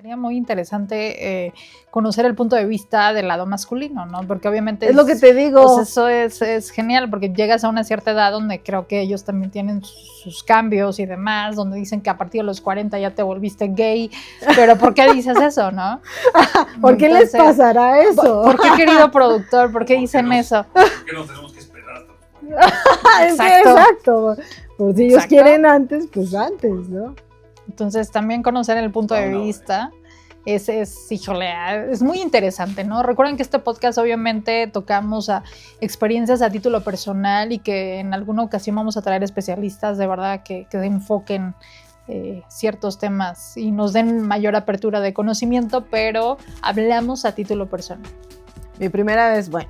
sería muy interesante conocer el punto de vista del lado masculino, ¿no? Porque obviamente es lo que te digo. Pues eso es genial, porque llegas a una cierta edad donde creo que ellos también tienen sus cambios y demás, donde dicen que a partir de los 40 ya te volviste gay, pero ¿por qué dices eso, no? ¿Por qué les pasará eso? ¿Por qué, querido productor? ¿Por qué dicen eso? ¿Por qué no tenemos que esperar hasta los 40? Exacto. Pues si ellos quieren antes, pues antes, ¿no? Entonces también conocer el punto de vista híjole, es muy interesante, ¿no? Recuerden que este podcast obviamente tocamos a experiencias a título personal y que en alguna ocasión vamos a traer especialistas de verdad que enfoquen ciertos temas y nos den mayor apertura de conocimiento, pero hablamos a título personal. Mi primera vez, bueno,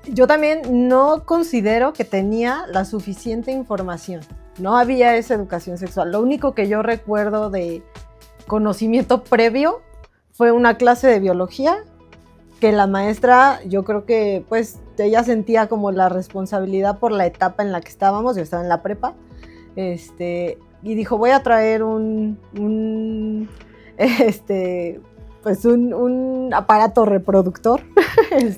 yo también no considero que tenía la suficiente información. No había esa educación sexual. Lo único que yo recuerdo de conocimiento previo fue una clase de biología que la maestra, yo creo que pues ella sentía como la responsabilidad por la etapa en la que estábamos. Yo estaba en la prepa, y dijo, voy a traer un aparato reproductor.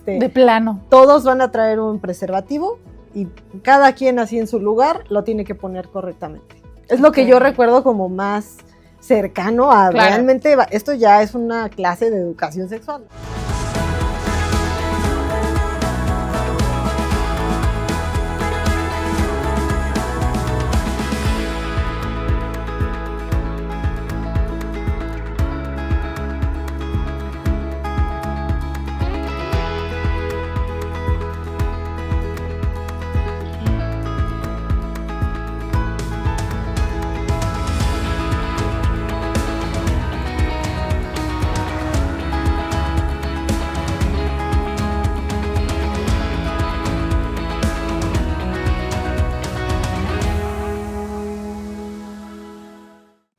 De plano. Todos van a traer un preservativo y cada quien así en su lugar lo tiene que poner correctamente. Es lo que yo recuerdo como más cercano a realmente, esto ya es una clase de educación sexual.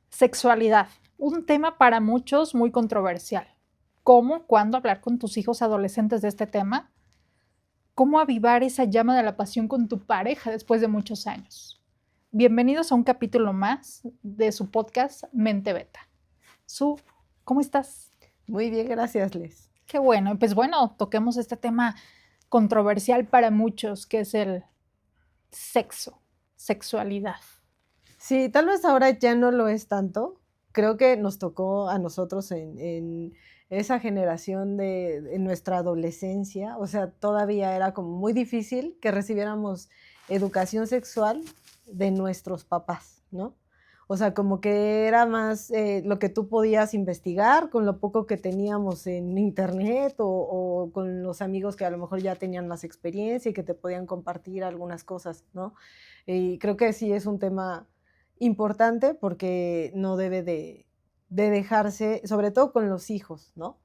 Sexualidad, un tema para muchos muy controversial. ¿Cómo, cuándo hablar con tus hijos adolescentes de este tema? ¿Cómo avivar esa llama de la pasión con tu pareja después de muchos años? Bienvenidos a un capítulo más de su podcast Mente Beta. Su, ¿cómo estás? Muy bien, gracias, Les. Qué bueno. Pues bueno, toquemos este tema controversial para muchos, que es el sexo, sexualidad. Sí, tal vez ahora ya no lo es tanto. Creo que nos tocó a nosotros en esa generación en nuestra adolescencia. O sea, todavía era como muy difícil que recibiéramos educación sexual de nuestros papás, ¿no? O sea, como que era más lo que tú podías investigar con lo poco que teníamos en internet o con los amigos que a lo mejor ya tenían más experiencia y que te podían compartir algunas cosas, ¿no? Y creo que sí es un tema importante porque no debe de dejarse, sobre todo con los hijos, ¿no?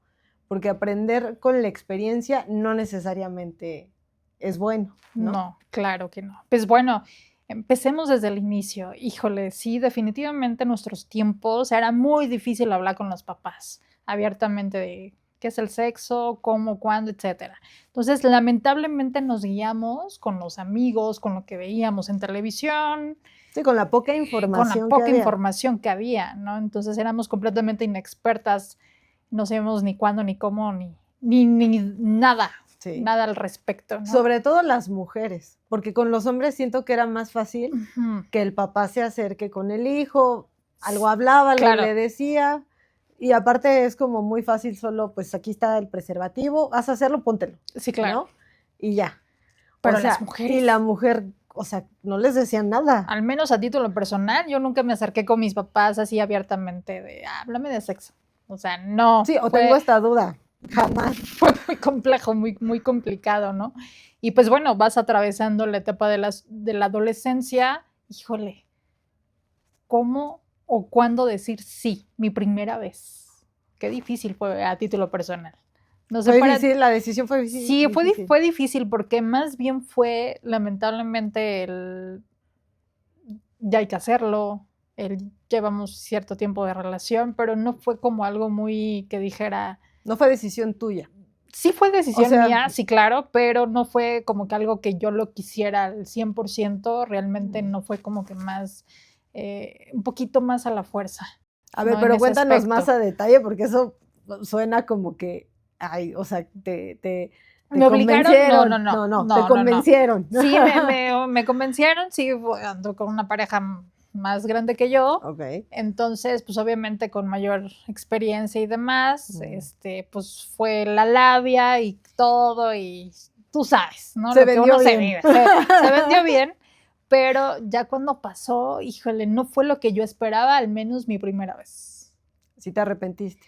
Porque aprender con la experiencia no necesariamente es bueno, ¿no? No, claro que no. Pues bueno, empecemos desde el inicio. Híjole, sí, definitivamente en nuestros tiempos era muy difícil hablar con los papás abiertamente de qué es el sexo, cómo, cuándo, etcétera. Entonces, lamentablemente nos guiamos con los amigos, con lo que veíamos en televisión. Sí, con la poca información que había, ¿no? Entonces éramos completamente inexpertas, no sabíamos ni cuándo, ni cómo, ni nada, nada al respecto, ¿no? Sobre todo las mujeres, porque con los hombres siento que era más fácil que el papá se acerque con el hijo, algo hablaba, le decía, y aparte es como muy fácil solo, pues aquí está el preservativo, vas a hacerlo, póntelo. Sí, claro. ¿no? Y ya. Pero las mujeres... Y la mujer... O sea, no les decían nada. Al menos a título personal, yo nunca me acerqué con mis papás así abiertamente de, háblame de sexo. O sea, no. Sí, tengo esta duda. Jamás. Fue muy complejo, muy, muy complicado, ¿no? Y pues bueno, vas atravesando la etapa de la adolescencia. Híjole, ¿cómo o cuándo decir sí? Mi primera vez. Qué difícil fue a título personal. No sé, la decisión fue difícil. Sí, fue difícil porque más bien fue lamentablemente ya hay que hacerlo, llevamos cierto tiempo de relación, pero no fue como algo muy que dijera... No fue decisión tuya. Sí fue decisión mía, sí, claro, pero no fue como que algo que yo lo quisiera al 100%, realmente no fue como que más, un poquito más a la fuerza. A ver, ¿no? pero En ese cuéntanos aspecto. más a detalle, porque eso suena como que, ay, o sea, te ¿Me obligaron? convencieron. Te No. convencieron. Sí, me convencieron, sí, ando con una pareja más grande que yo, Ok. entonces, pues obviamente con mayor experiencia y demás, pues fue la labia y todo, y tú sabes, ¿no? Se Lo que vendió uno se bien. vive, se vendió bien, pero ya cuando pasó, híjole, no fue lo que yo esperaba, al menos mi primera vez. Sí te arrepentiste,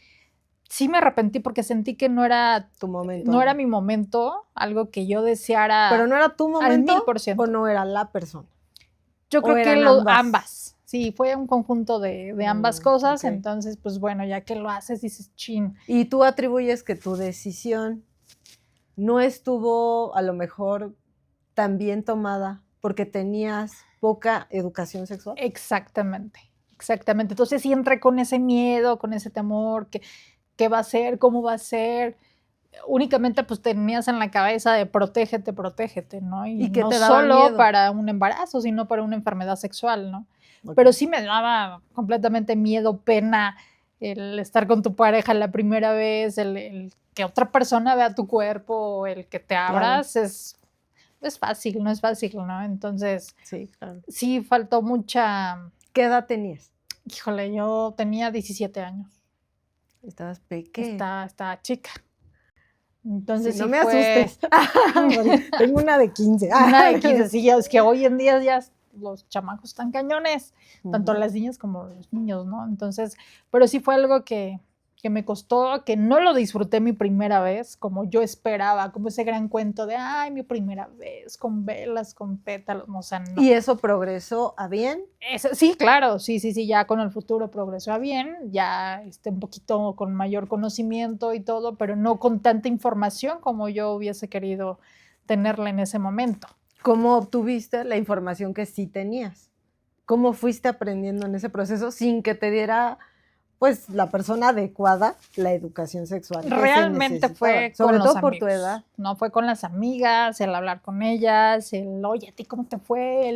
Sí me arrepentí porque sentí que no era tu momento. no era mi momento, algo que yo deseara ¿Pero no era tu al momento 1000%. o no era la persona? Yo ¿O creo que eran ambas. Sí, fue un conjunto de ambas cosas, ok. entonces, pues bueno, ya que lo haces, dices, chin. Y tú atribuyes que tu decisión no estuvo a lo mejor tan bien tomada porque tenías poca educación sexual. Exactamente. Entonces sí entré con ese miedo, con ese temor, ¿qué va a ser? ¿Cómo va a ser? Únicamente pues tenías en la cabeza de protégete, ¿no? ¿Y qué no te daba solo miedo? para un embarazo, sino para una enfermedad sexual, ¿no? Ok. Pero sí me daba completamente miedo, pena, el estar con tu pareja la primera vez, el que otra persona vea tu cuerpo, el que te abras, es fácil, no es fácil, ¿no? Entonces, Sí, claro. sí faltó mucha, ¿Qué edad tenías? híjole, yo tenía 17 años, Estabas pequeña. estaba chica. Entonces Sí, no sí me fue asustes. Tengo una de 15. una de 15, sí, es que hoy en día ya los chamacos están cañones, tanto Ujú. las niñas como los niños, ¿no? Entonces, pero sí fue algo que me costó, que no lo disfruté mi primera vez como yo esperaba, como ese gran cuento de, ay, mi primera vez, con velas, con pétalos, o sea, no. ¿Y eso progresó a bien? Sí, claro, sí, ya con el futuro progresó a bien, ya un poquito con mayor conocimiento y todo, pero no con tanta información como yo hubiese querido tenerla en ese momento. ¿Cómo obtuviste la información que sí tenías? ¿Cómo fuiste aprendiendo en ese proceso sin que te diera, pues, la persona adecuada la educación sexual que Realmente se necesitaba? fue Sobre con los todo por tu amigos. edad. No fue con las amigas, el hablar con ellas, el, oye, ¿a ti cómo te fue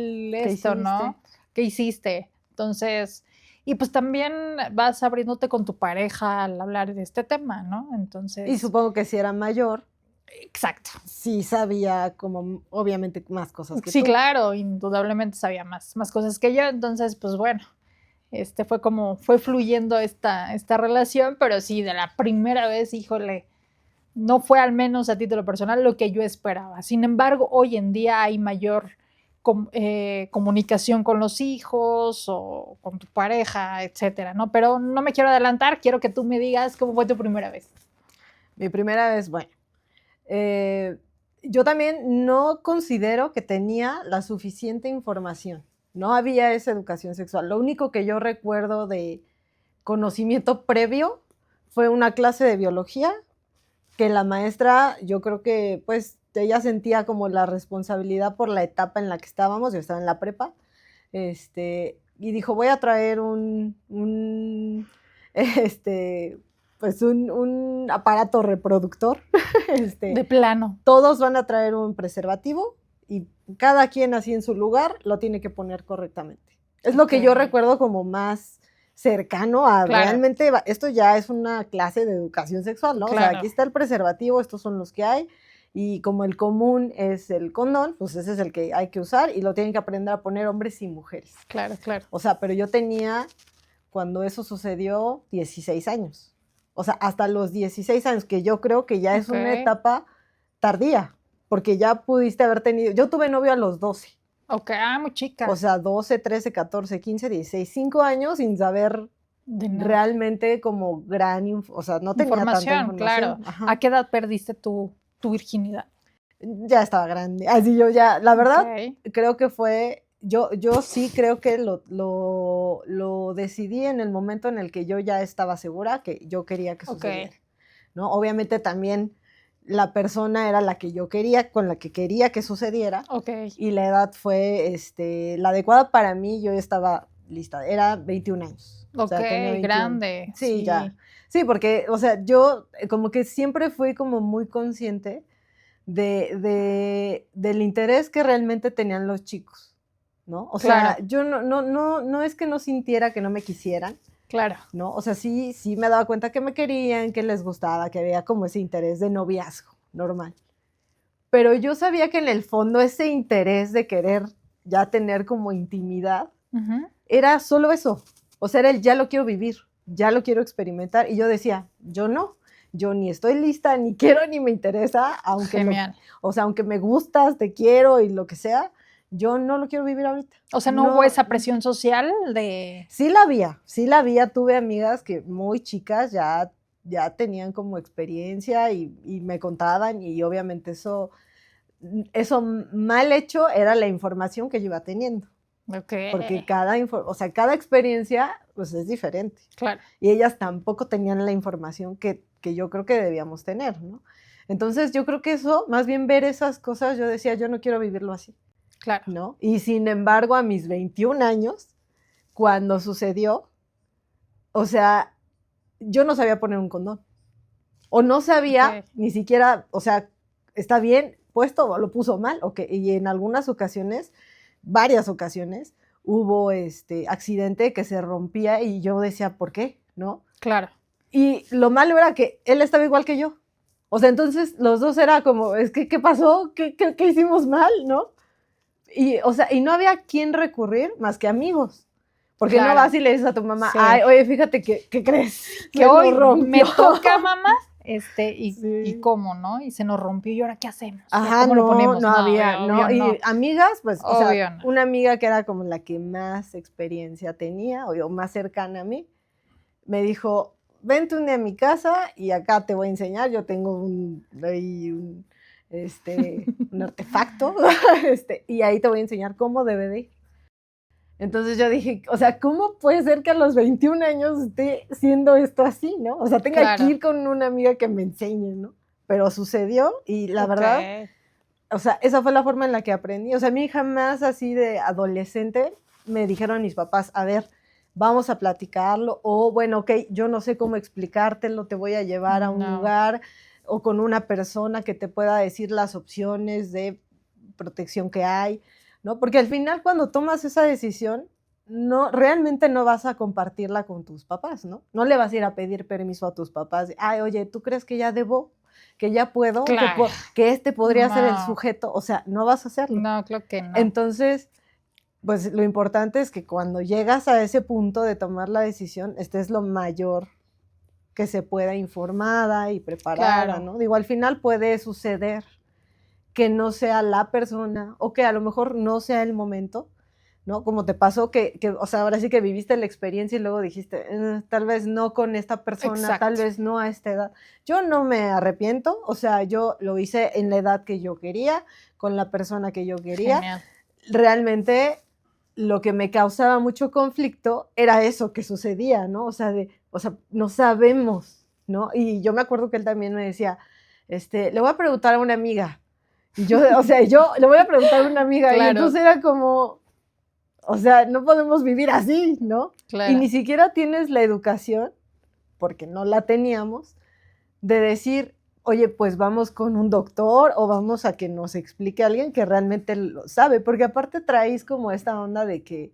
esto, no? ¿Qué hiciste? Entonces, y pues también vas abriéndote con tu pareja al hablar de este tema, ¿no? Entonces. Y supongo que si era mayor, Exacto. sí sabía como obviamente más cosas que Sí, tú. claro, indudablemente sabía más cosas que yo, entonces, pues bueno, fue fluyendo esta relación, pero sí, de la primera vez, híjole, no fue al menos a título personal lo que yo esperaba. Sin embargo, hoy en día hay mayor comunicación con los hijos o con tu pareja, etcétera, ¿no? Pero no me quiero adelantar, quiero que tú me digas cómo fue tu primera vez. Mi primera vez, bueno, yo también no considero que tenía la suficiente información. No había esa educación sexual. Lo único que yo recuerdo de conocimiento previo fue una clase de biología que la maestra, yo creo que pues ella sentía como la responsabilidad por la etapa en la que estábamos, yo estaba en la prepa, y dijo, voy a traer pues un aparato reproductor. De plano. Todos van a traer un preservativo y cada quien así en su lugar lo tiene que poner correctamente. Es lo que yo recuerdo como más cercano a realmente, esto ya es una clase de educación sexual, ¿no? O sea, aquí está el preservativo, estos son los que hay, y como el común es el condón, pues ese es el que hay que usar y lo tienen que aprender a poner hombres y mujeres. Claro. O sea, pero yo tenía, cuando eso sucedió, 16 años. O sea, hasta los 16 años, que yo creo que ya es una etapa tardía, porque ya pudiste haber tenido, yo tuve novio a los 12. Ok, muy chica. O sea, 12, 13, 14, 15, 16, 5 años sin saber realmente como o sea, no tenía tanta información. Claro. Ajá. ¿A qué edad perdiste tu virginidad? Ya estaba grande, así yo ya, la verdad, creo que fue, yo sí creo que lo decidí en el momento en el que yo ya estaba segura que yo quería que sucediera, ¿no? Obviamente también la persona era la que yo quería, con la que quería que sucediera, y la edad fue la adecuada para mí, yo estaba lista, era 21 años. O sea, tenía 21. Grande. Sí, ya. Sí, porque, o sea, yo como que siempre fui como muy consciente del interés que realmente tenían los chicos, ¿no? O sea, yo no es que no sintiera que no me quisieran, Claro. ¿no? O sea, sí me daba cuenta que me querían, que les gustaba, que había como ese interés de noviazgo, normal. Pero yo sabía que en el fondo ese interés de querer ya tener como intimidad era solo eso. O sea, era el ya lo quiero vivir, ya lo quiero experimentar. Y yo decía, yo ni estoy lista, ni quiero, ni me interesa, Genial. aunque me gustas, te quiero y lo que sea, yo no lo quiero vivir ahorita. O sea, ¿no hubo esa presión social de...? Sí la había. Tuve amigas que muy chicas ya tenían como experiencia y me contaban, y obviamente eso mal hecho era la información que yo iba teniendo. Okay. Porque cada experiencia pues es diferente. Claro. Y ellas tampoco tenían la información que yo creo que debíamos tener, ¿no? Entonces yo creo que eso, más bien ver esas cosas, yo decía, yo no quiero vivirlo así. Claro. ¿No? Y sin embargo, a mis 21 años, cuando sucedió, o sea, yo no sabía poner un condón. O no sabía ni siquiera, o sea, está bien puesto o lo puso mal. Y en algunas ocasiones, varias ocasiones, hubo accidente que se rompía y yo decía, ¿por qué? ¿No? Claro. Y lo malo era que él estaba igual que yo. O sea, entonces los dos era como, ¿qué pasó? ¿Qué hicimos mal? ¿No? Y, o sea, y no había a quién recurrir más que amigos. Porque no vas y le dices a tu mamá, ay, oye, fíjate, ¿qué crees? Que hoy me toca, mamá, y cómo, ¿no? Y se nos rompió, ¿y ahora qué hacemos? Ajá, ¿Cómo lo ponemos? No había, no. Y amigas, pues, obvio, o sea, una amiga que era como la que más experiencia tenía, o más cercana a mí, me dijo, vente un día a mi casa y acá te voy a enseñar, yo tengo un artefacto, y ahí te voy a enseñar cómo debe de ir. Entonces yo dije, o sea, ¿cómo puede ser que a los 21 años esté siendo esto así, no? O sea, tenga que ir con una amiga que me enseñe, ¿no? Pero sucedió y la verdad, o sea, esa fue la forma en la que aprendí. O sea, a mí jamás así de adolescente me dijeron mis papás, a ver, vamos a platicarlo, o bueno, ok, yo no sé cómo explicártelo, te voy a llevar a un lugar o con una persona que te pueda decir las opciones de protección que hay, ¿no? Porque al final cuando tomas esa decisión, realmente no vas a compartirla con tus papás, ¿no? No le vas a ir a pedir permiso a tus papás, ay, oye, ¿tú crees que ya debo? ¿Que ya puedo? Claro. ¿Que podría ser el sujeto? O sea, no vas a hacerlo. No, creo que no. Entonces, pues lo importante es que cuando llegas a ese punto de tomar la decisión, estés lo mayor que se pueda informada y preparada, ¿no? Digo, al final puede suceder que no sea la persona o que a lo mejor no sea el momento, ¿no? Como te pasó que o sea, ahora sí que viviste la experiencia y luego dijiste, tal vez no con esta persona, tal vez no a esta edad. Yo no me arrepiento, o sea, yo lo hice en la edad que yo quería, con la persona que yo quería. Genial. Realmente lo que me causaba mucho conflicto era eso que sucedía, ¿no? O sea, no sabemos, ¿no? Y yo me acuerdo que él también me decía, le voy a preguntar a una amiga. Y yo le voy a preguntar a una amiga. Claro. Y entonces era como, o sea, no podemos vivir así, ¿no? Claro. Y ni siquiera tienes la educación, porque no la teníamos, de decir, oye, pues vamos con un doctor o vamos a que nos explique a alguien que realmente lo sabe, porque aparte traes como esta onda de que,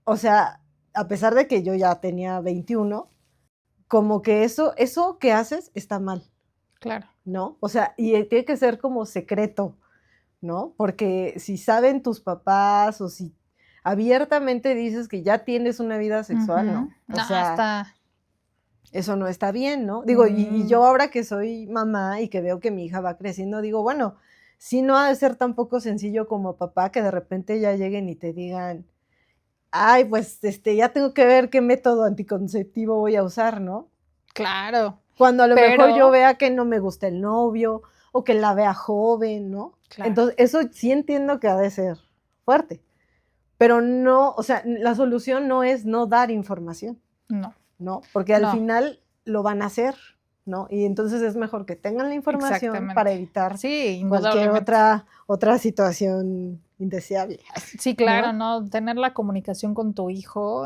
o sea, a pesar de que yo ya tenía 21, como que eso que haces está mal. Claro. ¿No? O sea, y tiene que ser como secreto, ¿no? Porque si saben tus papás o si abiertamente dices que ya tienes una vida sexual, ¿no? O sea, eso no está bien, ¿no? Digo, y yo ahora que soy mamá y que veo que mi hija va creciendo, digo, bueno, sí no ha de ser tampoco sencillo como papá que de repente ya lleguen y te digan, ay, pues ya tengo que ver qué método anticonceptivo voy a usar, ¿no? Claro. Cuando a lo mejor yo vea que no me gusta el novio o que la vea joven, ¿no? Claro. Entonces, eso sí entiendo que ha de ser fuerte, pero no, o sea, la solución no es no dar información. No, porque al final lo van a hacer, ¿no? Y entonces es mejor que tengan la información para evitar cualquier otra situación indeseable. Sí, claro, ¿no? Tener la comunicación con tu hijo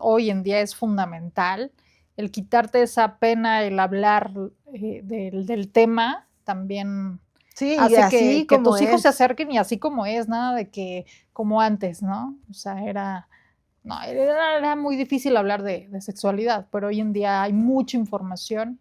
hoy en día es fundamental. El quitarte esa pena, el hablar del tema, también hace que tus hijos se acerquen y así como es, nada de que como antes, ¿no? O sea, era No, era muy difícil hablar de sexualidad, pero hoy en día hay mucha información.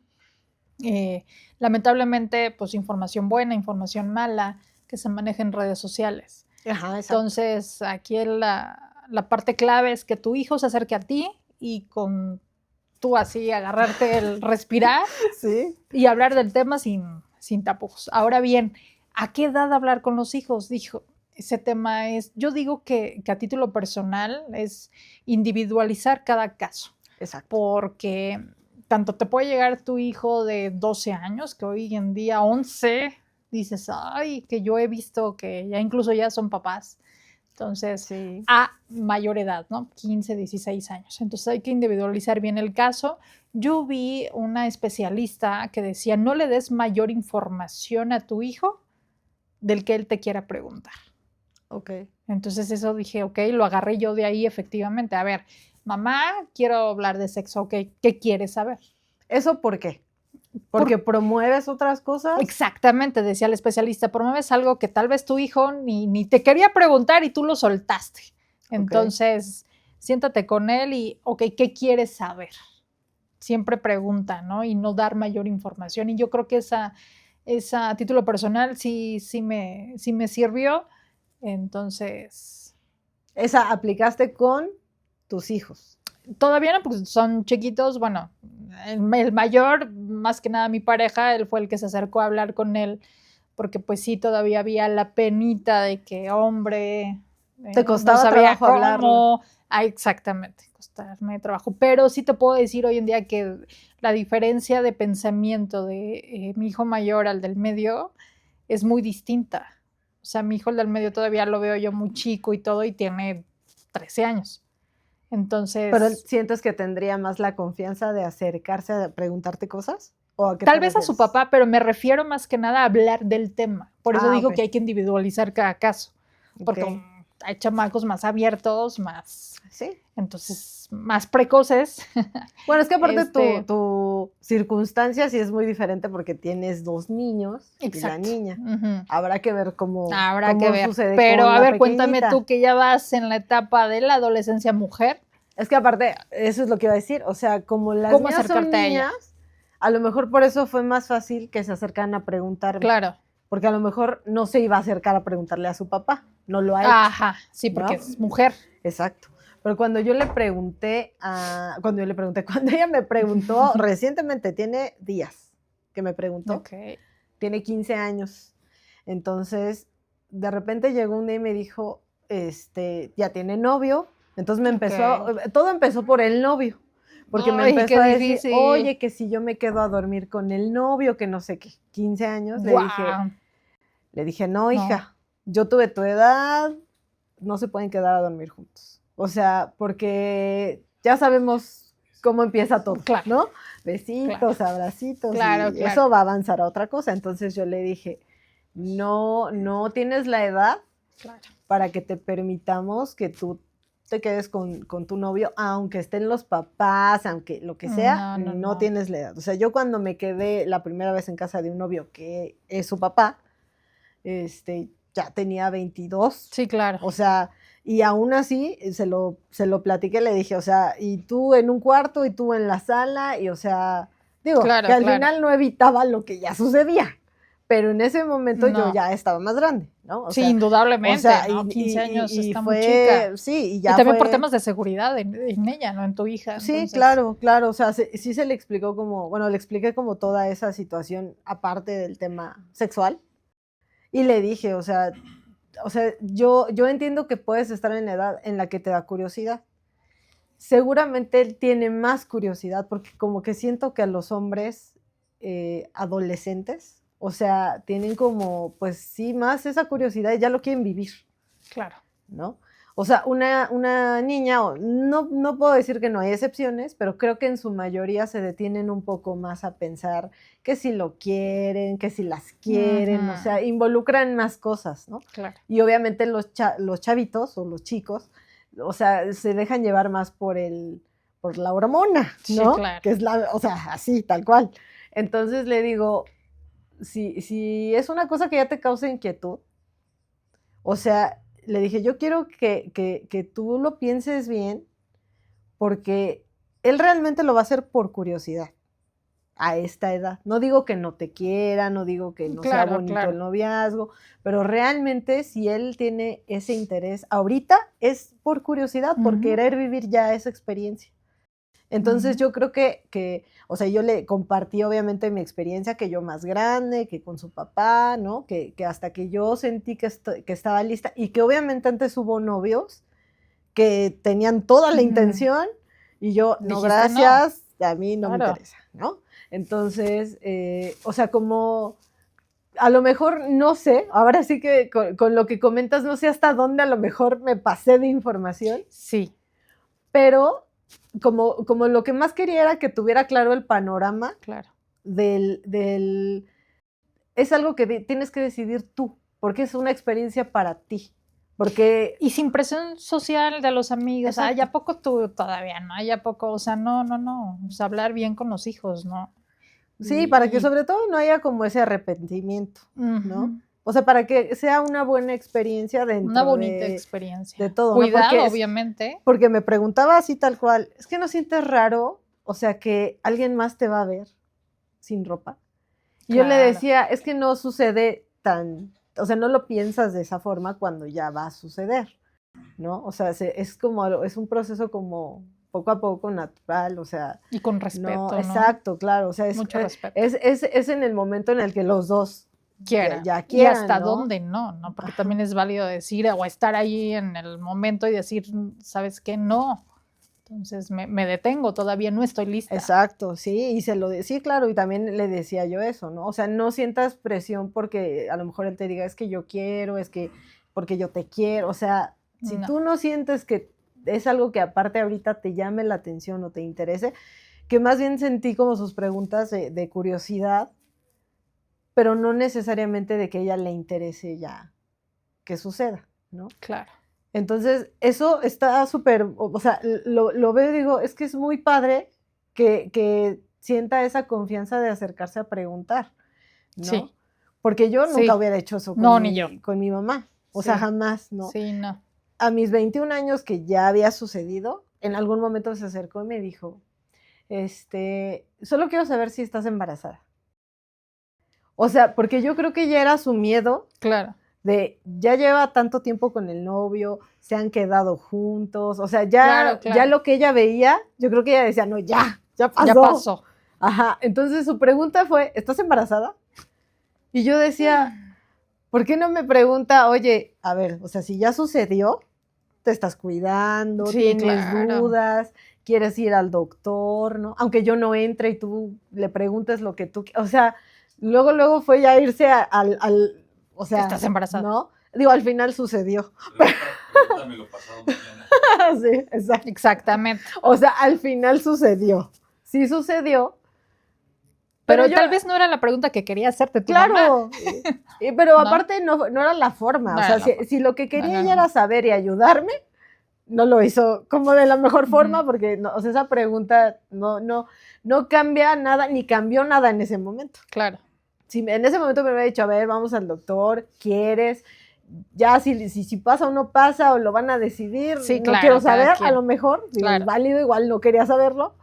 Lamentablemente, pues información buena, información mala, que se maneja en redes sociales. Ajá, exacto. Entonces, aquí la parte clave es que tu hijo se acerque a ti y con tú así agarrarte el respirar Sí. y hablar del tema sin tapujos. Ahora bien, ¿a qué edad hablar con los hijos? Dijo, ese tema es, yo digo que a título personal es individualizar cada caso, Exacto. porque tanto te puede llegar tu hijo de 12 años, que hoy en día 11, dices, ay, que yo he visto que ya incluso ya son papás. Entonces, Sí. a mayor edad, ¿no? 15, 16 años. Entonces hay que individualizar bien el caso. Yo vi una especialista que decía, no le des mayor información a tu hijo del que él te quiera preguntar. Ok. Entonces eso dije, ok, lo agarré yo de ahí efectivamente. A ver, mamá, quiero hablar de sexo, ok, ¿qué quieres saber? ¿Eso por qué? ¿Porque promueves otras cosas? Exactamente, decía el especialista, promueves algo que tal vez tu hijo ni te quería preguntar y tú lo soltaste. Entonces, siéntate con él y, ok, ¿qué quieres saber? Siempre pregunta, ¿no? Y no dar mayor información. Y yo creo que esa a título personal sí me sirvió. Entonces, Esa aplicaste con tus hijos. todavía no, porque son chiquitos. Bueno, el mayor, más que nada mi pareja, él fue el que se acercó a hablar con él, porque pues sí, todavía había la penita de que, hombre, Te costaba no sabía trabajo hablarlo. Exactamente, costarme trabajo. Pero sí te puedo decir hoy en día que la diferencia de pensamiento de mi hijo mayor al del medio es muy distinta. O sea, mi hijo el del medio todavía lo veo yo muy chico y todo, y tiene 13 años. Entonces, ¿Pero sientes que tendría más la confianza de acercarse a preguntarte cosas? ¿O a qué tal te vez a su refieres? papá, pero me refiero más que nada a hablar del tema. Por eso digo ok. que hay que individualizar cada caso, porque Ok. hay chamacos más abiertos, más, Sí. entonces, más precoces. Bueno, es que aparte Este, tu circunstancia sí es muy diferente porque tienes 2 niños y la exacto. niña. Ujú. Habrá que ver cómo que ver. sucede Pero con a la ver, cuéntame pequeñita. tú que ya vas en la etapa de la adolescencia mujer, Es que aparte, eso es lo que iba a decir, o sea, como las ¿cómo mías son acercarte a ella? niñas, a lo mejor por eso fue más fácil que se acercaran a preguntarme. Claro. Porque a lo mejor no se iba a acercar a preguntarle a su papá, no lo ha hecho. Ajá, sí, porque ¿no? es mujer. Exacto. Pero cuando ella me preguntó, recientemente, tiene días que me preguntó, Ok. tiene 15 años. Entonces, de repente llegó un día y me dijo, ya tiene novio. Entonces todo empezó por el novio. Porque me Ay, empezó qué a decir, difícil. oye, que si yo me quedo a dormir con el novio, que no sé qué, 15 años, Guau. le dije, no, hija, yo tuve tu edad, no se pueden quedar a dormir juntos. O sea, porque ya sabemos cómo empieza todo, Claro. ¿no? Besitos, abracitos, Claro, y claro. eso va a avanzar a otra cosa. Entonces yo le dije, no tienes la edad Claro. para que te permitamos que tú te quedes con tu novio, aunque estén los papás, aunque lo que sea, no tienes la edad. O sea, yo cuando me quedé la primera vez en casa de un novio que es su papá, ya tenía 22. Sí, claro. O sea, y aún así se lo platiqué, le dije, o sea, y tú en un cuarto y tú en la sala, y o sea, digo, Claro, que al claro. final no evitaba lo que ya sucedía, pero en ese momento No. yo ya estaba más grande, ¿no? Sí, indudablemente, o sea, ¿no? 15 años y está fue, muy chica. sí, y Y ya también por fue- temas de seguridad en ella, ¿no? En tu hija. Sí, Entonces, claro, o sea, sí se le explicó como, bueno, le expliqué como toda esa situación aparte del tema sexual, y le dije, o sea, yo entiendo que puedes estar en la edad en la que te da curiosidad. Seguramente él tiene más curiosidad, porque como que siento que a los hombres adolescentes, o sea, tienen como, pues sí, más esa curiosidad y ya lo quieren vivir. claro. ¿No? O sea, una niña, no puedo decir que no hay excepciones, pero creo que en su mayoría se detienen un poco más a pensar que si lo quieren, que si las quieren, o sea, involucran más cosas, ¿no? Claro. Y obviamente los chavitos o los chicos, o sea, se dejan llevar más por la hormona, ¿no? Sí, claro. Que es o sea, así, tal cual. Entonces le digo, si es una cosa que ya te causa inquietud, o sea, le dije, yo quiero que tú lo pienses bien porque él realmente lo va a hacer por curiosidad a esta edad. No digo que no te quiera, no digo que no sea bonito el noviazgo, pero realmente si él tiene ese interés ahorita es por curiosidad, por querer vivir ya esa experiencia. Entonces yo creo que, o sea, yo le compartí obviamente mi experiencia, que yo más grande, que con su papá, ¿no? Que hasta que yo sentí que estaba lista y que obviamente antes hubo novios que tenían toda la intención y yo, no, gracias, no. A mí no me interesa, ¿no? Entonces, o sea, como a lo mejor, no sé, ahora sí que con lo que comentas, no sé hasta dónde a lo mejor me pasé de información. Sí. Pero como lo que más quería era que tuviera claro el panorama del es algo que tienes que decidir tú, porque es una experiencia para ti. Porque, y sin presión social de los amigos, ay, ¿a poco tú todavía no? Ay, ¿a poco? O sea, no, o sea, hablar bien con los hijos, ¿no? Sí, para que sobre todo no haya como ese arrepentimiento, ¿no? O sea, para que sea una buena experiencia dentro una bonita experiencia. De todo. Cuidado, ¿no? obviamente. Porque me preguntaba así tal cual, ¿es que no sientes raro? O sea, que alguien más te va a ver sin ropa. Y yo le decía, es que no sucede o sea, no lo piensas de esa forma cuando ya va a suceder, ¿no? O sea, es un proceso como poco a poco natural, o sea. Y con respeto, ¿no? Exacto, claro, o sea, mucho respeto. Es en el momento en el que los dos quieran. Ya quieran, y hasta ¿no? dónde no, porque también es válido decir o estar ahí en el momento y decir, ¿sabes qué? No. Entonces me detengo, todavía no estoy lista. Exacto, sí, y sí, claro, y también le decía yo eso, ¿no? O sea, no sientas presión porque a lo mejor él te diga, es que yo quiero, es que porque yo te quiero, o sea, si tú no sientes que es algo que aparte ahorita te llame la atención o te interese, que más bien sentí como sus preguntas de curiosidad, pero no necesariamente de que a ella le interese ya que suceda, ¿no? Claro. Entonces, eso está súper, o sea, lo veo y digo, es que es muy padre que sienta esa confianza de acercarse a preguntar, ¿no? Sí. Porque yo nunca hubiera hecho eso con mi mamá, o sea, jamás, ¿no? Sí, no. A mis 21 años que ya había sucedido, en algún momento se acercó y me dijo, solo quiero saber si estás embarazada. O sea, porque yo creo que ya era su miedo. Claro. De ya lleva tanto tiempo con el novio, se han quedado juntos, o sea, ya lo que ella veía, yo creo que ella decía, no, ya pasó. Ya pasó. Ajá, entonces su pregunta fue, ¿estás embarazada? Y yo decía, ¿por qué no me pregunta, oye, a ver, o sea, si ya sucedió, te estás cuidando, tienes dudas, quieres ir al doctor, ¿no? Aunque yo no entre y tú le preguntes lo que tú, o sea, luego fue ya irse o sea, estás embarazada. ¿no? Digo, al final sucedió. Pregúntamelo pasado mañana. Sí, exacto. Exactamente. O sea, al final sucedió. Sí sucedió. Pero tal vez no era la pregunta que quería hacerte tu mamá. Pero ¿no? aparte no era la forma. No o sea, si lo que quería ella era saber y ayudarme, no lo hizo como de la mejor forma, porque o sea, esa pregunta no cambia nada, ni cambió nada en ese momento. Claro. Si en ese momento me hubiera dicho, a ver, vamos al doctor, ¿quieres? Ya si pasa o no pasa o lo van a decidir, no quiero saber, a lo mejor, es válido, igual no quería saberlo,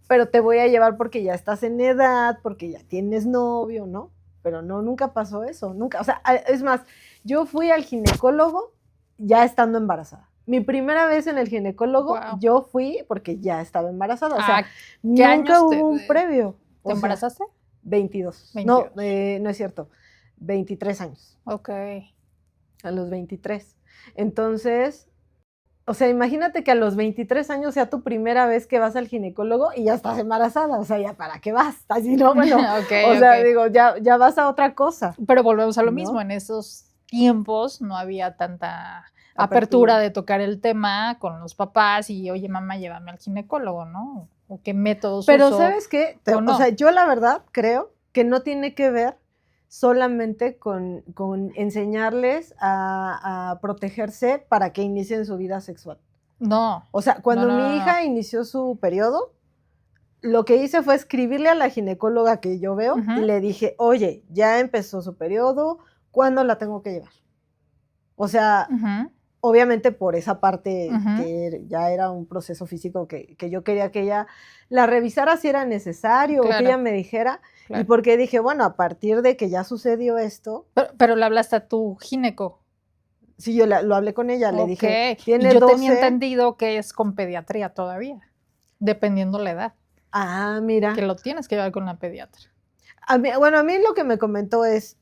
pero te voy a llevar porque ya estás en edad, porque ya tienes novio, ¿no? Pero no, nunca pasó eso, nunca, o sea, es más, yo fui al ginecólogo ya estando embarazada. Mi primera vez en el ginecólogo, yo fui porque ya estaba embarazada, o sea, nunca hubo un previo. ¿Te embarazaste? 22. No, no es cierto. 23 años. Ok. A los 23. Entonces, o sea, imagínate que a los 23 años sea tu primera vez que vas al ginecólogo y ya estás embarazada. O sea, ¿ya para qué vas? Así no, bueno. O sea, digo, ya vas a otra cosa. Pero volvemos a lo mismo. En esos tiempos no había tanta apertura de tocar el tema con los papás y, oye, mamá, llévame al ginecólogo, ¿no? O qué métodos Pero uso, ¿sabes qué? O sea, yo la verdad creo que no tiene que ver solamente con enseñarles a protegerse para que inicien su vida sexual. No. O sea, cuando mi hija inició su periodo, lo que hice fue escribirle a la ginecóloga que yo veo y le dije, oye, ya empezó su periodo, ¿cuándo la tengo que llevar? O sea, obviamente por esa parte Ujú. que ya era un proceso físico que yo quería que ella la revisara si era necesario o que Claro, ella me dijera. Y claro. porque dije, bueno, a partir de que ya sucedió esto, Pero le hablaste a tu gineco. sí, lo hablé con ella, le dije, Ok. Y tiene yo tenía 12. entendido que es con pediatría todavía, dependiendo la edad, Ah, que mira. lo tienes que llevar con la pediatra. Bueno, a mí lo que me comentó es,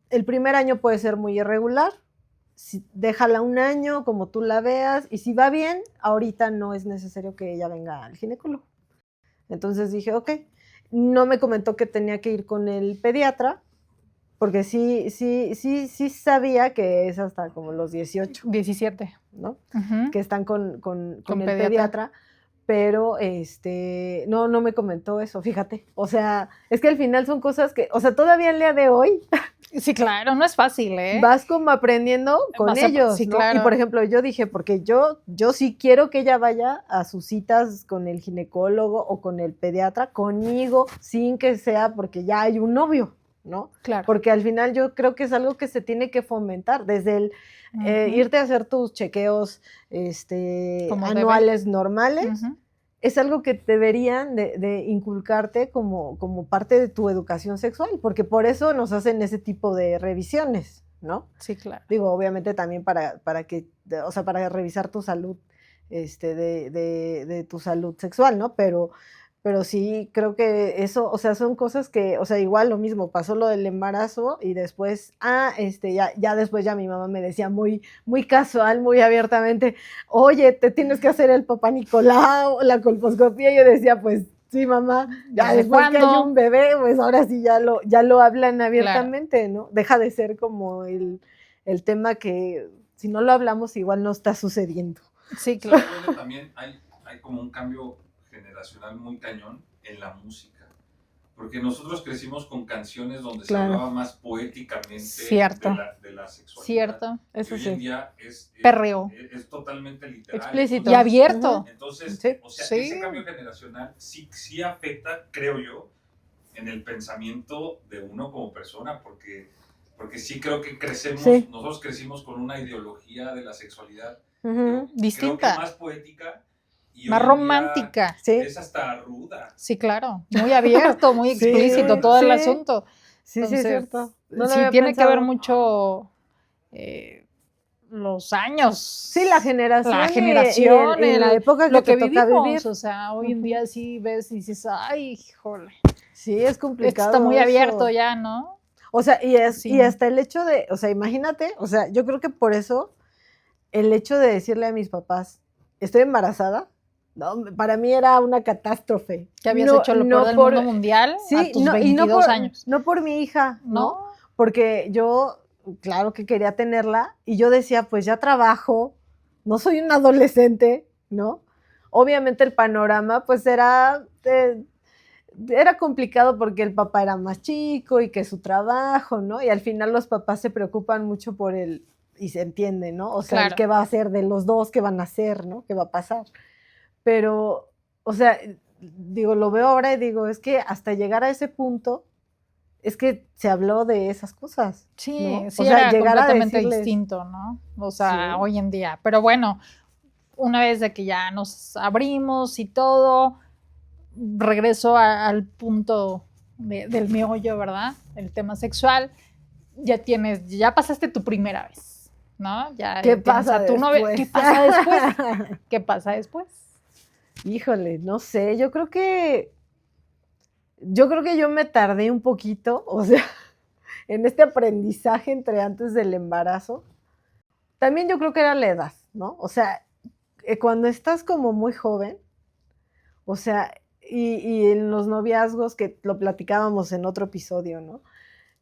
el primer año puede ser muy irregular, déjala un año como tú la veas, y si va bien, ahorita no es necesario que ella venga al ginecólogo. Entonces dije, ok. No me comentó que tenía que ir con el pediatra, porque sí sabía que es hasta como los 18, 17. ¿no? Ujú. Que están con Con el pediatra. pediatra, pero no me comentó eso, fíjate. O sea, es que al final son cosas que, o sea, todavía el día de hoy Sí, claro, no es fácil, ¿eh? vas como aprendiendo con ellos, sí, ¿no? claro. Y por ejemplo, yo dije, porque yo sí quiero que ella vaya a sus citas con el ginecólogo o con el pediatra conmigo, sin que sea porque ya hay un novio, ¿no? Claro. Porque al final yo creo que es algo que se tiene que fomentar, desde el irte a hacer tus chequeos Como anuales normales. Ujú. Es algo que deberían de inculcarte como parte de tu educación sexual, porque por eso nos hacen ese tipo de revisiones, ¿no? Sí, claro. Digo, obviamente también para que, o sea, para revisar tu salud, de tu salud sexual, ¿no? Pero sí creo que eso, o sea, son cosas que, o sea, igual lo mismo, pasó lo del embarazo y después, ya después ya mi mamá me decía muy, muy casual, muy abiertamente, oye, te tienes que hacer el papá Nicolau, la colposcopía, y yo decía, pues, sí, mamá, ya ¿Desde después que hay cuándo? un bebé, pues ahora sí ya lo hablan abiertamente, ¿no? Deja de ser como el tema que si no lo hablamos igual no está sucediendo. Sí, claro. Creo que también hay como un cambio generacional muy cañón en la música. Porque nosotros crecimos con canciones donde Claro. se hablaba más poéticamente Cierto. de la sexualidad. Cierto. Y Eso hoy sí. en día es Perreo. Es totalmente literal. Explícito. Y abierto. Ujú. Entonces, Sí. o sea, Sí. ese cambio generacional sí afecta, creo yo, en el pensamiento de uno como persona, porque sí creo que Sí. nosotros crecimos con una ideología de la sexualidad Ujú. Distinta. creo que más poética y Más hoy en día romántica. Sí. es hasta ruda. Sí, claro. Muy abierto, muy Sí, explícito todo el sí. asunto. Sí, sí, es Entonces, cierto. No lo sí, había tiene que ver pensado. mucho los años. Sí, la generación. La y generación, en la época lo que que te toca vivimos. vivir. O sea, hoy en Ujú. día sí ves y dices, ay, híjole, Sí, es esto complicado. está muy eso. abierto ya, ¿no? O sea, Sí. y hasta el hecho de, o sea, imagínate, o sea, yo creo que por eso el hecho de decirle a mis papás, estoy embarazada, no, para mí era una catástrofe. Que habías hecho lo peor del mundo mundial a tus 22 años. No por mi hija, ¿no? ¿No? Porque yo, claro que quería tenerla, y yo decía, pues ya trabajo, no soy un adolescente, ¿no? Obviamente el panorama, pues era complicado porque el papá era más chico y que su trabajo, ¿no? Y al final los papás se preocupan mucho por él y se entiende, ¿no? O sea, Claro. ¿qué va a hacer de los dos? ¿Qué van a hacer, no? ¿Qué va a pasar? Pero, o sea, digo, lo veo ahora y digo, es que hasta llegar a ese punto, es que se habló de esas cosas. Sí, ¿no? sí, O sea, era llegar a completamente decirles, distinto, ¿no? O sea, Sí. hoy en día. Pero bueno, una vez de que ya nos abrimos y todo, regreso al punto del meollo, ¿verdad? El tema sexual. Ya pasaste tu primera vez, ¿no? Ya ¿Qué tienes pasa a tu novia. ¿Qué después? pasa después? ¿Qué pasa después? Híjole, no sé, yo creo que yo me tardé un poquito, o sea, en este aprendizaje entre antes del embarazo. También yo creo que era la edad, ¿no? O sea, cuando estás como muy joven, o sea, y en los noviazgos, que lo platicábamos en otro episodio, ¿no?